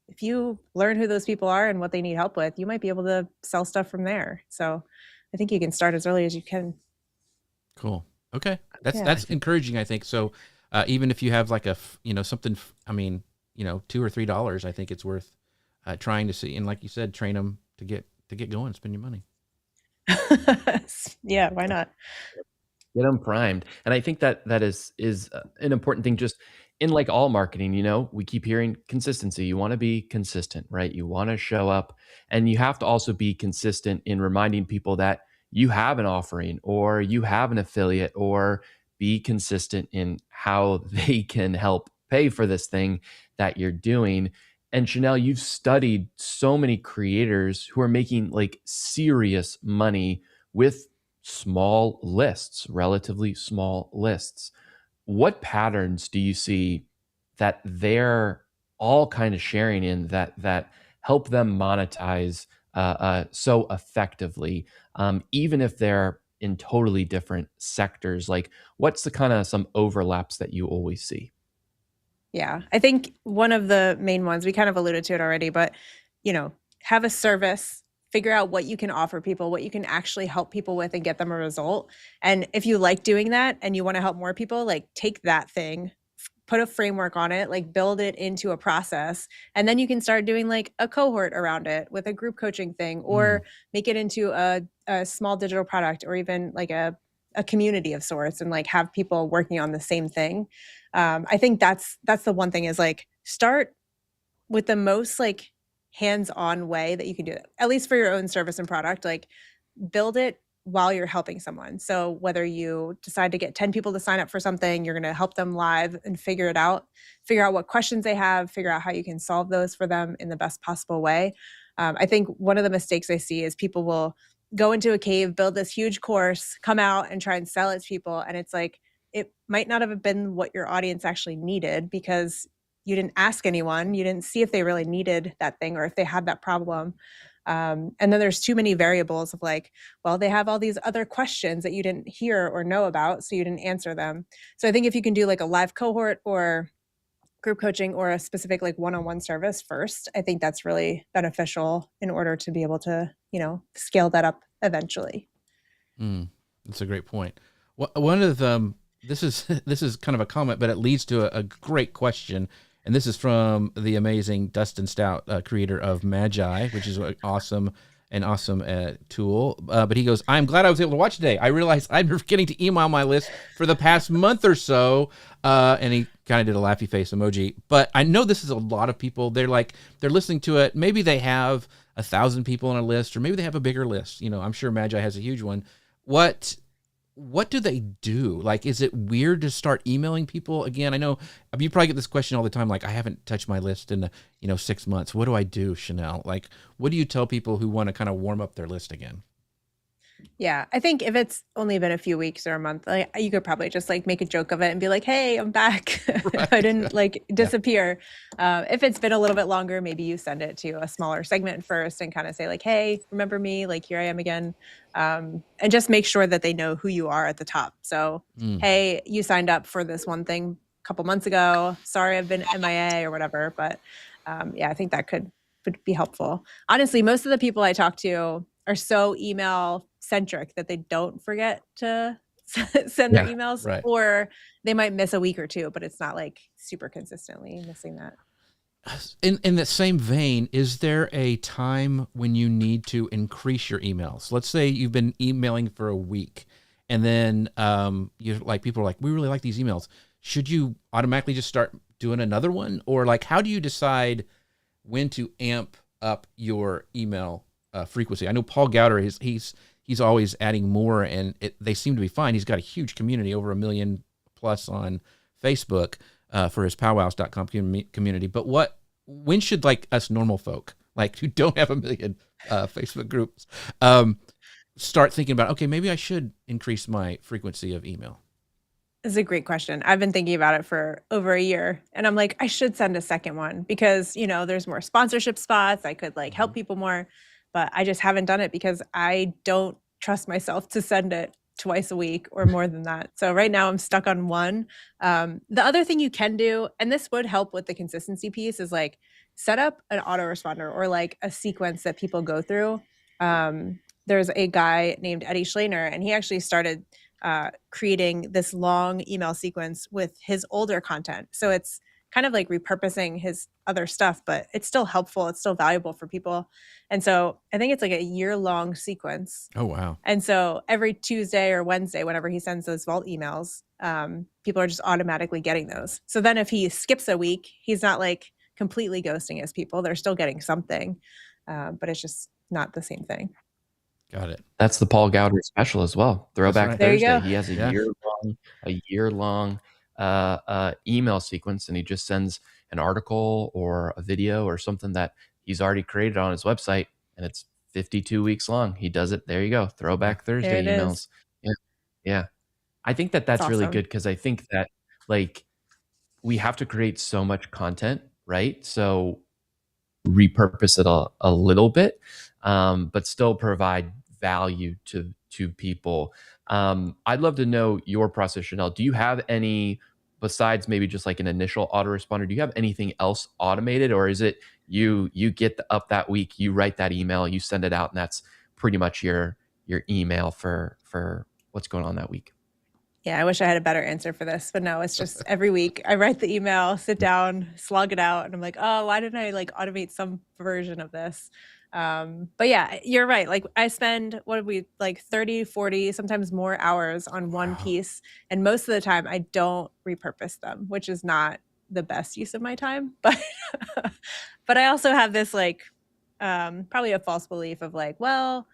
If you learn who those people are and what they need help with, you might be able to sell stuff from there. So I think you can start as early as you can. Cool. Okay. That's encouraging, I think. So even if you have like something, I mean, $2 or $3, I think it's worth trying to see. And like you said, train them to get going, spend your money. Yeah, why not? Get them primed. And I think that is an important thing just in like all marketing, we keep hearing consistency. You want to be consistent, right? You want to show up, and you have to also be consistent in reminding people that you have an offering or you have an affiliate, or be consistent in how they can help pay for this thing that you're doing. And Chanel, you've studied so many creators who are making like serious money with small lists, relatively small lists. What patterns do you see that they're all kind of sharing in that help them monetize so effectively, even if they're in totally different sectors? Like, what's the kind of some overlaps that you always see? Yeah, I think one of the main ones, we kind of alluded to it already, but have a service, figure out what you can offer people, what you can actually help people with and get them a result. And if you like doing that and you want to help more people, like take that thing, put a framework on it, like build it into a process. And then you can start doing like a cohort around it with a group coaching thing, or make it into a small digital product, or even like a community of sorts, and like have people working on the same thing. I think that's the one thing is like start with the most like hands-on way that you can do it, at least for your own service and product. Like build it while you're helping someone. So whether you decide to get 10 people to sign up for something, you're going to help them live and figure out what questions they have, figure out how you can solve those for them in the best possible way. I think one of the mistakes I see is people will go into a cave, build this huge course, come out and try and sell it to people. And it's like, it might not have been what your audience actually needed, because you didn't ask anyone. You didn't see if they really needed that thing or if they had that problem. And then there's too many variables of like, well, they have all these other questions that you didn't hear or know about, so you didn't answer them. So I think if you can do like a live cohort or group coaching or a specific like one-on-one service first, I think that's really beneficial in order to be able to, scale that up eventually. That's a great point. One of them, this is kind of a comment, but it leads to a great question. And this is from the amazing Dustin Stout, creator of Magi, which is an awesome tool. But he goes, I'm glad I was able to watch today. I realized I've been forgetting to email my list for the past month or so. And he kind of did a laughy face emoji. But I know this is a lot of people. They're listening to it. Maybe they have 1,000 people on a list, or maybe they have a bigger list. I'm sure Magi has a huge one. What do they do? Like, is it weird to start emailing people again? I know you probably get this question all the time. Like, I haven't touched my list in 6 months. What do I do, Chanel? Like, what do you tell people who want to kind of warm up their list again? Yeah, I think if it's only been a few weeks or a month, like you could probably just like make a joke of it and be like, "Hey, I'm back. Right. I didn't like disappear." If it's been a little bit longer, maybe you send it to a smaller segment first and kind of say like, "Hey, remember me? Like here I am again," and just make sure that they know who you are at the top. So, hey, you signed up for this one thing a couple months ago. Sorry, I've been MIA or whatever. But yeah, I think that would be helpful. Honestly, most of the people I talk to are so email centric that they don't forget to send their emails, right. Or they might miss a week or two, but it's not like super consistently missing that. In the same vein, is there a time when you need to increase your emails? Let's say you've been emailing for a week, and then people are like, we really like these emails. Should you automatically just start doing another one? Or like, how do you decide when to amp up your email frequency? I know Paul Gowder, he's always adding more, and they seem to be fine. He's got a huge community, over 1 million plus on Facebook for his powwows.com community. But when should like us normal folk, like who don't have 1 million Facebook groups, start thinking about, okay, maybe I should increase my frequency of email? It's a great question. I've been thinking about it for over a year, and I'm like, I should send a second one because, there's more sponsorship spots. I could like help people more, but I just haven't done it because I don't trust myself to send it twice a week or more than that. So right now I'm stuck on one. The other thing you can do, and this would help with the consistency piece, is like set up an autoresponder or like a sequence that people go through. There's a guy named Eddie Schlaner, and he actually started creating this long email sequence with his older content. So it's kind of like repurposing his other stuff, but it's still helpful. It's still valuable for people. And so I think it's like a year-long sequence. Oh, wow. And so every Tuesday or Wednesday, whenever he sends those vault emails, people are just automatically getting those. So then if he skips a week, he's not like completely ghosting his people. They're still getting something, but it's just not the same thing. Got it. That's the Paul Gowder special as well. Throwback right. There you Thursday. go. He has a year-long email sequence, and he just sends an article or a video or something that he's already created on his website, and it's 52 weeks long. He does it. There you go. Throwback Thursday There it emails. is. Yeah. I think that's really awesome. good because I think that like we have to create so much content, right? So repurpose it a little bit, but still provide value to people. I'd love to know your process, Chanel. Do you have any, besides maybe just like an initial autoresponder, do you have anything else automated, or is it you get up that week, you write that email, you send it out, and that's pretty much your email for what's going on that week? Yeah, I wish I had a better answer for this, but no, it's just every week I write the email, sit down, slog it out, and I'm like, oh, why didn't I like automate some version of this? But yeah, you're right. Like I spend, what did we like 30, 40, sometimes more hours on one piece. And most of the time I don't repurpose them, which is not the best use of my time. But, but I also have this like, probably a false belief of like, well,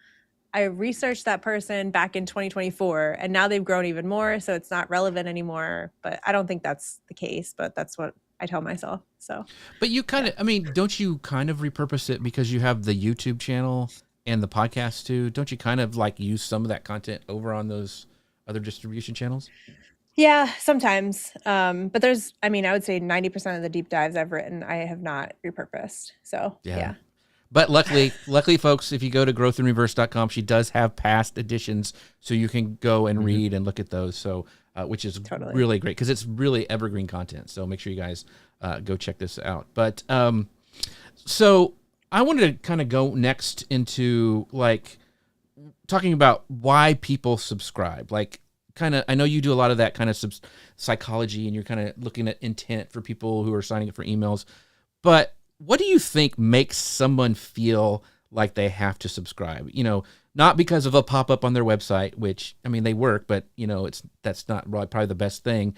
I researched that person back in 2024 and now they've grown even more. So it's not relevant anymore. But I don't think that's the case, but that's what I tell myself. So, but you kind of, I mean, don't you kind of repurpose it because you have the YouTube channel and the podcast too? Don't you kind of like use some of that content over on those other distribution channels? yeah, sometimes. But there's, I mean, I would say 90% of the deep dives I've written, I have not repurposed. So yeah. But luckily, folks, if you go to growthinreverse.com, she does have past editions, so you can go and read and look at those. So, which is really great because it's really evergreen content. So make sure you guys go check this out. But so I wanted to kind of go next into like talking about why people subscribe. Like, kind of, I know you do a lot of that kind of psychology, and you're kind of looking at intent for people who are signing up for emails, but what do you think makes someone feel like they have to subscribe? Not because of a pop-up on their website, which, I mean, they work, but, that's not probably the best thing.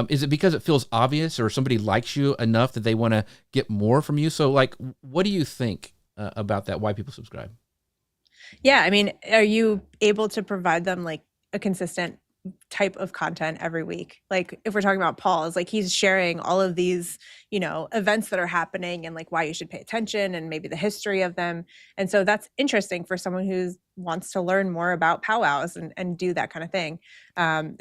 Is it because it feels obvious or somebody likes you enough that they want to get more from you? So, like, what do you think about that, why people subscribe? Yeah, I mean, are you able to provide them, like, a consistent type of content every week? Like if we're talking about Paul, is like he's sharing all of these, events that are happening and like why you should pay attention and maybe the history of them. And so that's interesting for someone who wants to learn more about powwows and do that kind of thing.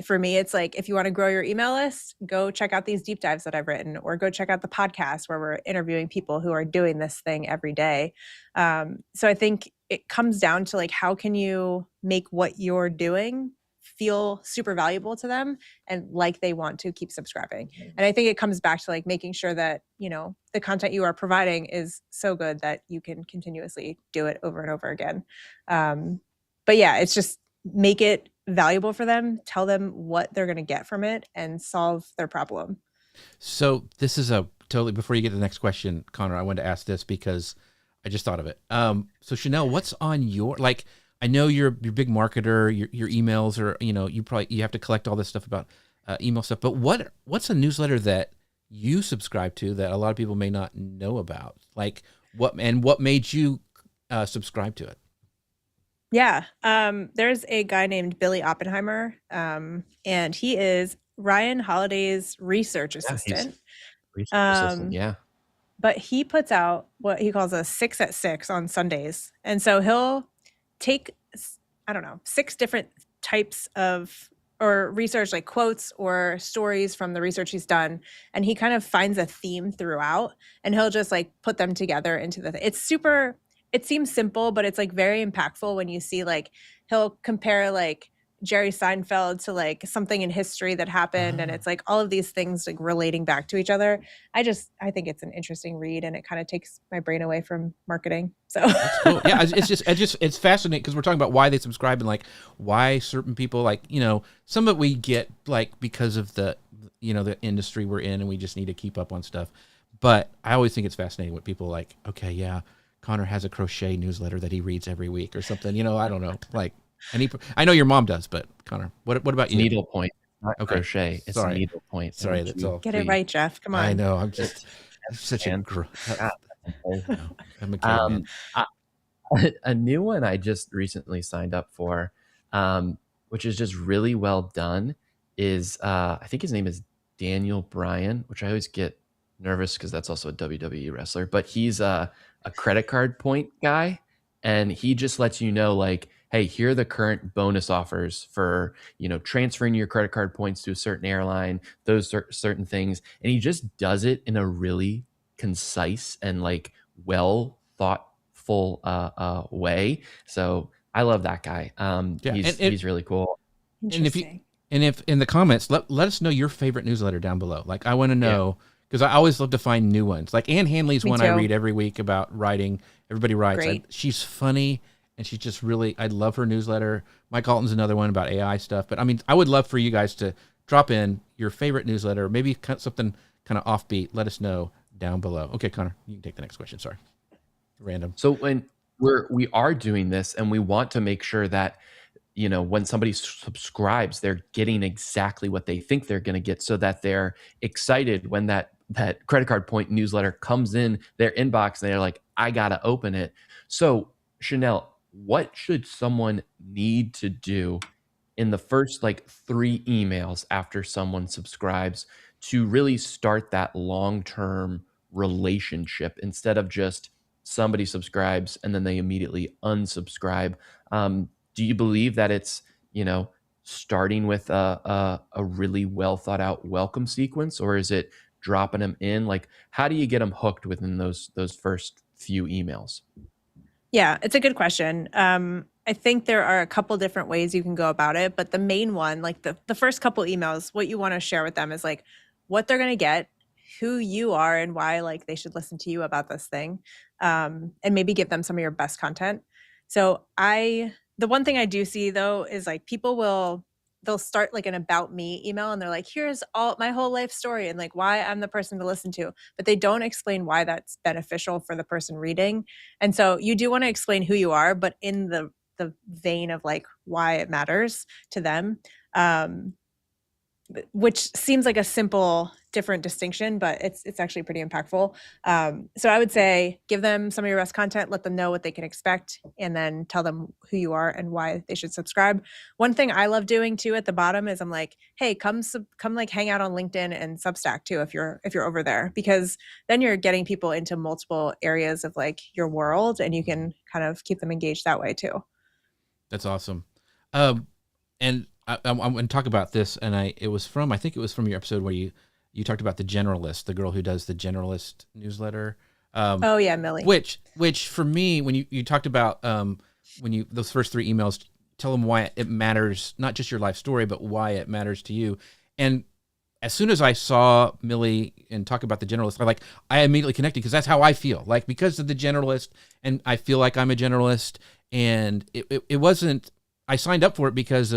For me, it's like, if you want to grow your email list, go check out these deep dives that I've written, or go check out the podcast where we're interviewing people who are doing this thing every day. So I think it comes down to like, how can you make what you're doing feel super valuable to them and like they want to keep subscribing. And I think it comes back to like making sure that, the content you are providing is so good that you can continuously do it over and over again. But yeah, it's just make it valuable for them, tell them what they're going to get from it, and solve their problem. So this is a totally, before you get to the next question, Connor, I wanted to ask this because I just thought of it. So Chanel, what's on your, like, I know you're a big marketer, your emails are, you have to collect all this stuff about email stuff, but what's a newsletter that you subscribe to that a lot of people may not know about? Like what made you subscribe to it? Yeah. There's a guy named Billy Oppenheimer, and he is Ryan Holiday's research Yeah, he's assistant. research assistant. Um, Yeah. but he puts out what he calls a 6 at 6 on Sundays. And so he'll take, I don't know, 6 different types of or research, like quotes or stories from the research he's done, and he kind of finds a theme throughout, and he'll just like put them together into it's super, it seems simple, but it's like very impactful when you see like he'll compare like Jerry Seinfeld to like something in history that happened, and it's like all of these things like relating back to each other. I think it's an interesting read, and it kind of takes my brain away from marketing. So That's cool. Yeah, it's fascinating because we're talking about why they subscribe and like why certain people, like, some of it we get like because of the the industry we're in and we just need to keep up on stuff. But I always think it's fascinating what people like, okay, yeah, Connor has a crochet newsletter that he reads every week or something. I don't know. Like I know your mom does, but Connor, what about you? Needlepoint, not Okay. crochet. It's Sorry. needlepoint. Sorry, that's all. get it right, Jeff. Come on. I know. I'm just such a man. I'm a caveman. A new one I just recently signed up for, which is just really well done, is I think his name is Daniel Bryan, which I always get nervous because that's also a WWE wrestler, but he's a credit card point guy, and he just lets you know, like, hey, here are the current bonus offers for transferring your credit card points to a certain airline, those certain things, and he just does it in a really concise and like well thoughtful way. So I love that guy. Yeah, He's really cool. And if Interesting. in the comments, let us know your favorite newsletter down below. Like, I want to know, because I always love to find new ones. Like Ann Handley's Me one I too. read every week about writing. Everybody writes. Great. She's funny, and she's just really, I love her newsletter. Mike Alton's another one about AI stuff. But I mean, I would love for you guys to drop in your favorite newsletter, maybe something kind of offbeat. Let us know down below. Okay, Connor, you can take the next question. Sorry. Random. So when we are doing this, and we want to make sure that when somebody subscribes, they're getting exactly what they think they're going to get, so that they're excited when that credit card point newsletter comes in their inbox and they're like, I gotta open it. So Chanel, what should someone need to do in the first like 3 emails after someone subscribes to really start that long-term relationship, instead of just somebody subscribes and then they immediately unsubscribe? Do you believe that it's starting with a really well thought out welcome sequence, or is it dropping them in? Like, how do you get them hooked within those first few emails? Yeah, it's a good question. I think there are a couple different ways you can go about it, but the main one, like the first couple emails, what you want to share with them is like what they're going to get, who you are, and why like they should listen to you about this thing, and maybe give them some of your best content. So the one thing I do see though is like they'll start like an about me email, and they're like, here's all my whole life story and like why I'm the person to listen to, but they don't explain why that's beneficial for the person reading. And so you do want to explain who you are, but in the vein of like why it matters to them, which seems like a simple different distinction, but it's actually pretty impactful. So I would say give them some of your best content, let them know what they can expect, and then tell them who you are and why they should subscribe. One thing I love doing too at the bottom is I'm like, hey, come like hang out on LinkedIn and Substack too if you're over there, because then you're getting people into multiple areas of like your world, and you can kind of keep them engaged that way too. That's awesome. And I'm going to talk about this, and I think it was from your episode where you talked about the Generalist, the girl who does the Generalist newsletter. Oh yeah, Millie. Which for me, when you talked about those first 3 emails, tell them why it matters, not just your life story, but why it matters to you. And as soon as I saw Millie and talk about the Generalist, I immediately connected, because that's how I feel. Like, because of the Generalist, and I feel like I'm a generalist, and it wasn't. I signed up for it because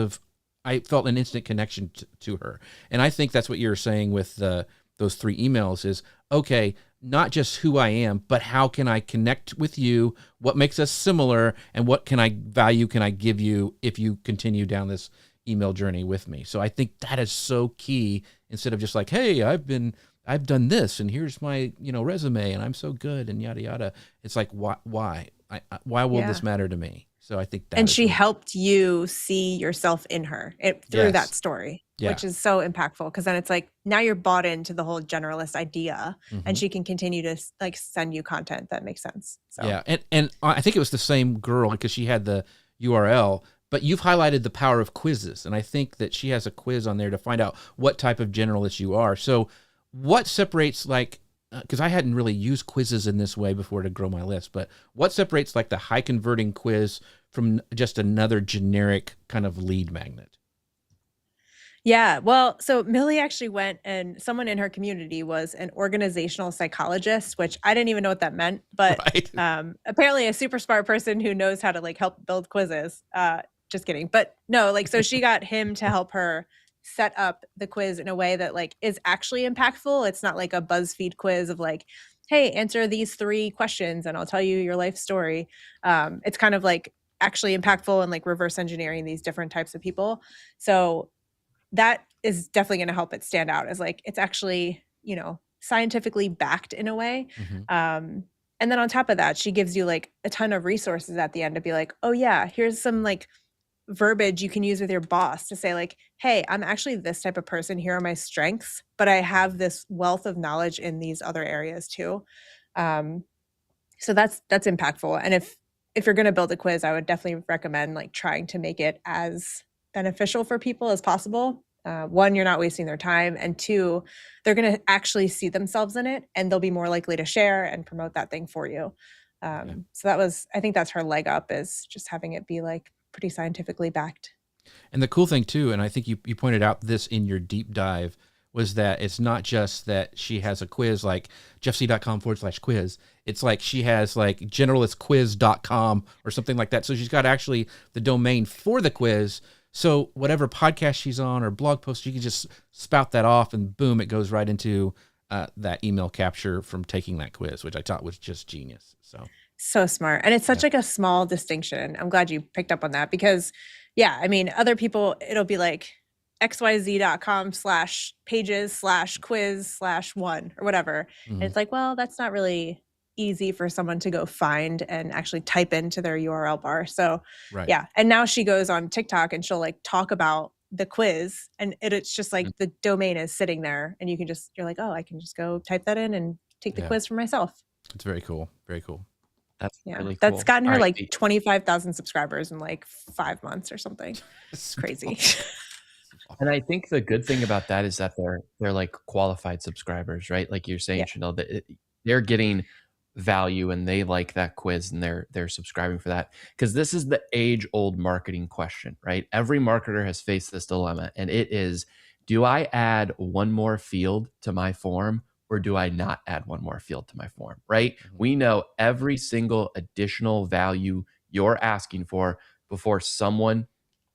I felt an instant connection to her. And I think that's what you're saying with those 3 emails is, okay, not just who I am, but how can I connect with you? What makes us similar, and what can I give you if you continue down this email journey with me? So I think that is so key, instead of just like, hey, I've done this, and here's my, resume, and I'm so good, and yada, yada. It's like, why will this matter to me? So I think that And is she really- helped you see yourself in her through that Yes. story, Yeah. which is so impactful because then it's like now you're bought into the whole generalist idea, and Mhm. she can continue to like send you content that makes sense. So Yeah, and I think it was the same girl because she had the URL. But you've highlighted the power of quizzes, and I think that she has a quiz on there to find out what type of generalist you are. So, what separates like because I hadn't really used quizzes in this way before to grow my list, but what separates like the high converting quiz from just another generic kind of lead magnet? Yeah, well, so Millie actually went and someone in her community was an organizational psychologist, which I didn't even know what that meant, but Right. apparently a super smart person who knows how to like help build quizzes. Just kidding. But no, like so she got him to help her set up the quiz in a way that like is actually impactful. It's not like a BuzzFeed quiz of like, hey, answer these 3 questions and I'll tell you your life story. It's kind of like actually impactful and like reverse engineering these different types of people. So that is definitely going to help it stand out as like it's actually, you know, scientifically backed in a way. Mhm. And then on top of that, she gives you like a ton of resources at the end to be like, oh yeah, here's some like verbiage you can use with your boss to say like, hey, I'm actually this type of person, here are my strengths, but I have this wealth of knowledge in these other areas too. um, so that's impactful. And if you're going to build a quiz, I would definitely recommend like trying to make it as beneficial for people as possible. One, you're not wasting their time, and two, they're going to actually see themselves in it, and they'll be more likely to share and promote that thing for you. So that was, I think that's her leg up, is just having it be like pretty scientifically backed. And the cool thing too, and I think you pointed out this in your deep dive, was that it's not just that she has a quiz like jeffc.com/quiz. It's like she has like generalistquiz.com or something like that. So she's got actually the domain for the quiz. So whatever podcast she's on or blog post, you can just spout that off and boom, it goes right into that email capture from taking that quiz, which I thought was just genius. So smart. And it's such like a small distinction. I'm glad you picked up on that because yeah, I mean, other people, it'll be like xyz.com/pages/quiz/1 or whatever. And Mhm. it's like, well, that's not really easy for someone to go find and actually type into their URL bar. So Right. yeah. And now she goes on TikTok and she'll like talk about the quiz, and it's just like the domain is sitting there and you can just, you're like, oh, I can just go type that in and take the Yeah. quiz for myself. It's very cool. Very cool. That's Yeah, really cool. that's gotten her All right, like 25,000 subscribers in like 5 months or something. It's crazy. and I think the good thing about that is that they're like qualified subscribers, right? Like you're saying, Yeah. Chanel, that they're getting value and they like that quiz and they're subscribing for that. Because this is the age-old marketing question, right? Every marketer has faced this dilemma, and it is, do I add one more field to my form or do I not add one more field to my form, right? We know every single additional value you're asking for before someone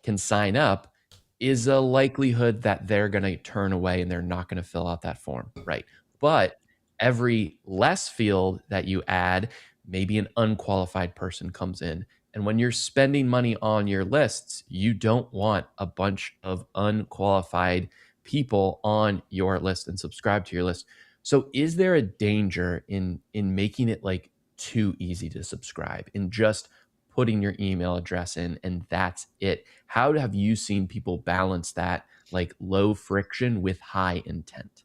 can sign up is a likelihood that they're going to turn away and they're not going to fill out that form, right? But every less field that you add, maybe an unqualified person comes in. And when you're spending money on your lists, you don't want a bunch of unqualified people on your list and subscribe to your list. So is there a danger in making it like too easy to subscribe, in just putting your email address in and that's it? How have you seen people balance that like low friction with high intent?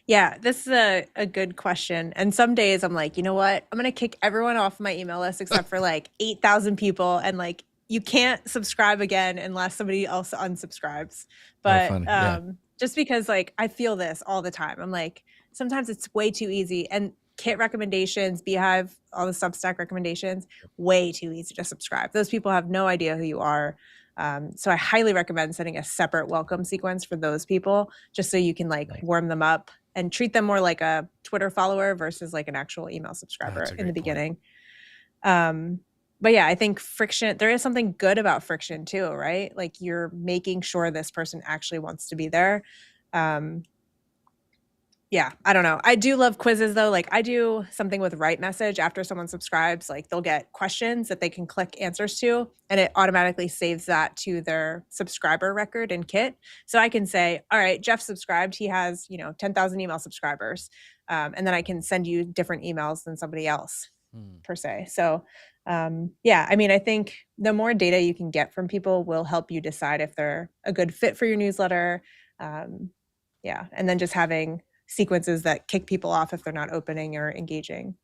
Yeah, this is a good question. And some days I'm like, you know what? I'm going to kick everyone off my email list except for like 8,000 people. And like, you can't subscribe again unless somebody else unsubscribes. But funny. Yeah. just because like I feel this all the time, I'm like, sometimes it's way too easy. And Kit recommendations, Beehive, all the Substack recommendations, way too easy to subscribe. Those people have no idea who you are. So I highly recommend setting a separate welcome sequence for those people, just so you can like warm them up and treat them more like a Twitter follower versus like an actual email subscriber That's a in the great point. beginning. But yeah, I think friction, there is something good about friction too, right? Like you're making sure this person actually wants to be there. Yeah, I don't know. I do love quizzes though. Like I do something with Write Message after someone subscribes, like they'll get questions that they can click answers to, and it automatically saves that to their subscriber record in Kit. So I can say, all right, Jeff subscribed. He has, 10,000 email subscribers. And then I can send you different emails than somebody else per se. So Yeah, I mean, I think the more data you can get from people will help you decide if they're a good fit for your newsletter. Yeah, and then just having sequences that kick people off if they're not opening or engaging.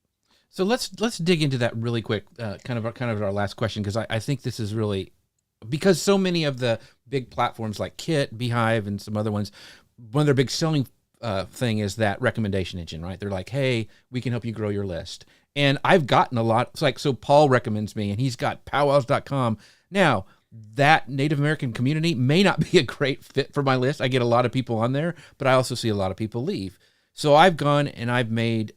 So let's dig into that really quick. Kind of our last question, because I think this is really, because so many of the big platforms like Kit, Beehive, and some other ones, one of their big selling thing is that recommendation engine, right? They're like, hey, we can help you grow your list. And I've gotten a lot. It's like, so Paul recommends me, and he's got powwows.com. Now, that Native American community may not be a great fit for my list. I get a lot of people on there, but I also see a lot of people leave. So I've gone and I've made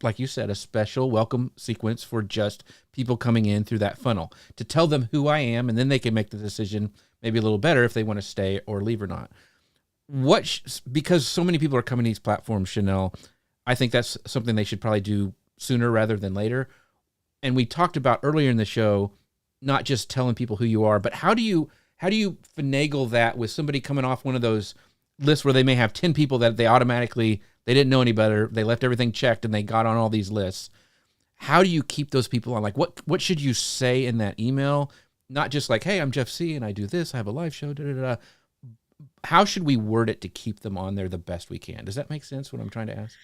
like you said, a special welcome sequence for just people coming in through that funnel to tell them who I am, and then they can make the decision maybe a little better if they want to stay or leave or not. Because so many people are coming to these platforms, Chanel, I think that's something they should probably do sooner rather than later. And we talked about earlier in the show, not just telling people who you are, but how do you finagle that with somebody coming off one of those lists where they may have 10 people that they didn't know any better, they left everything checked, and they got on all these lists. How do you keep those people on? Like, what should you say in that email? Not just like, hey, I'm Jeff C. and I do this, I have a live show, da, da, da. How should we word it to keep them on there the best we can? Does that make sense, what I'm trying to ask?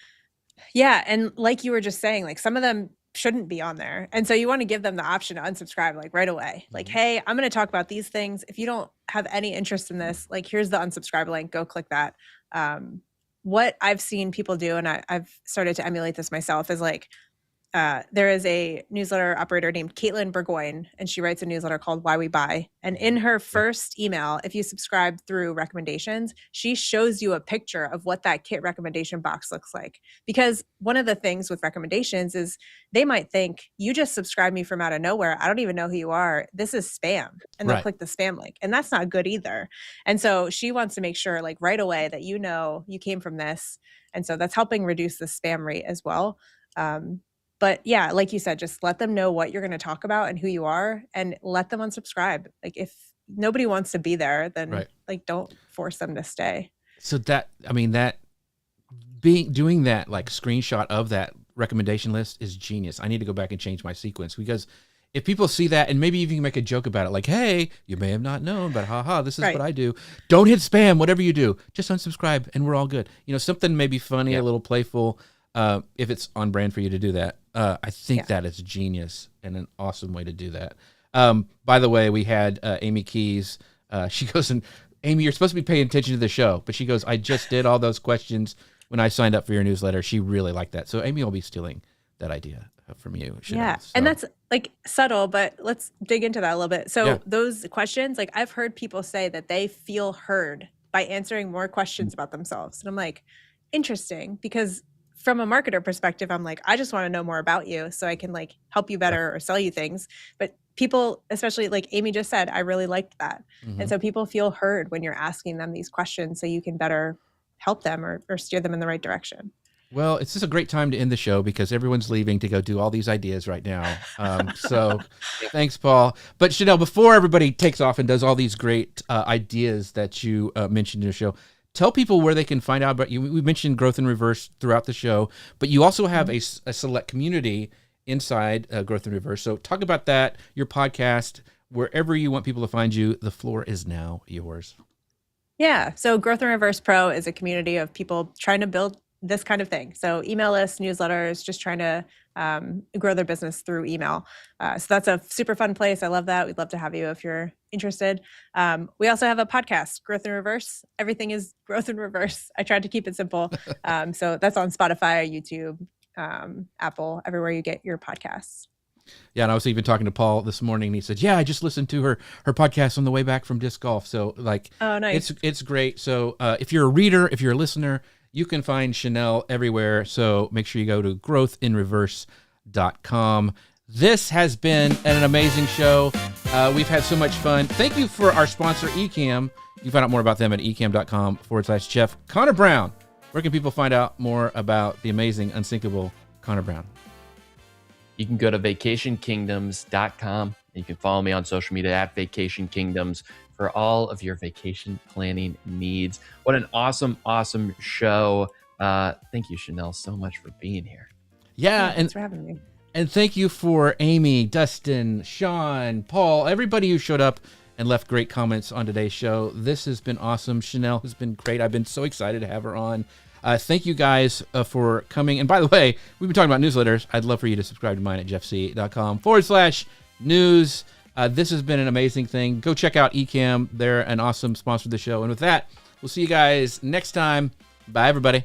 Yeah, and like you were just saying, like some of them shouldn't be on there. And so you want to give them the option to unsubscribe like right away. Like, hey, I'm going to talk about these things. If you don't have any interest in this, like here's the unsubscribe link, go click that. What I've seen people do, and I've started to emulate this myself, is like there is a newsletter operator named Caitlin Burgoyne, and she writes a newsletter called Why We Buy. And in her first email, if you subscribe through recommendations, she shows you a picture of what that Kit recommendation box looks like. Because one of the things with recommendations is they might think, you just subscribed me from out of nowhere. I don't even know who you are. This is spam. And they'll click the spam link. And that's not good either. And so she wants to make sure like right away that you know you came from this. And so that's helping reduce the spam rate as well. But yeah, like you said, just let them know what you're going to talk about and who you are, and let them unsubscribe. Like if nobody wants to be there, then like don't force them to stay. So doing that like screenshot of that recommendation list is genius. I need to go back and change my sequence, because if people see that, and maybe even make a joke about it, like, hey, you may have not known, but haha, this is what I do. Don't hit spam, whatever you do, just unsubscribe and we're all good. You know, something maybe funny, a little playful, if it's on brand for you to do that. I think that is genius and an awesome way to do that. By the way, we had Amy Keys. She goes, and Amy, you're supposed to be paying attention to the show, but she goes, I just did all those questions when I signed up for your newsletter. She really liked that. So Amy will be stealing that idea from you. Yeah. So. And that's like subtle, but let's dig into that a little bit. So those questions, like I've heard people say that they feel heard by answering more questions about themselves. And I'm like, interesting, because from a marketer perspective, I'm like, I just want to know more about you so I can like help you better or sell you things. But people, especially like Amy just said, I really liked that. And so people feel heard when you're asking them these questions so you can better help them or steer them in the right direction. Well, it's just a great time to end the show because everyone's leaving to go do all these ideas right now. So thanks, Paul. But Chanel, before everybody takes off and does all these great ideas that you mentioned in the show, tell people where they can find out about you. We mentioned Growth in Reverse throughout the show, but you also have a select community inside Growth in Reverse. So talk about that, your podcast, wherever you want people to find you. The floor is now yours. Yeah. So Growth in Reverse Pro is a community of people trying to build this kind of thing. So email lists, newsletters, just trying to grow their business through email. So that's a super fun place. I love that. We'd love to have you if you're interested. We also have a podcast, Growth in Reverse. Everything is Growth in Reverse. I tried to keep it simple. So that's on Spotify, YouTube, Apple, everywhere you get your podcasts. Yeah, and I was even talking to Paul this morning, and he said, "Yeah, I just listened to her podcast on the way back from disc golf." So, like, oh, nice. It's great. So, if you're a reader, if you're a listener, you can find Chanel everywhere. So make sure you go to growthinreverse.com. This has been an amazing show. We've had so much fun. Thank you for our sponsor, Ecamm. You can find out more about them at ecamm.com/Jeff. Connor Brown. Where can people find out more about the amazing, unsinkable Connor Brown? You can go to vacationkingdoms.com. You can follow me on social media at Vacation Kingdoms for all of your vacation planning needs. What an awesome, awesome show. Thank you, Chanel, so much for being here. Yeah, thanks for having me. And thank you for Amy, Dustin, Sean, Paul, everybody who showed up and left great comments on today's show. This has been awesome. Chanel has been great. I've been so excited to have her on. Thank you guys for coming. And by the way, we've been talking about newsletters. I'd love for you to subscribe to mine at jeffc.com/news. This has been an amazing thing. Go check out Ecamm. They're an awesome sponsor of the show. And with that, we'll see you guys next time. Bye, everybody.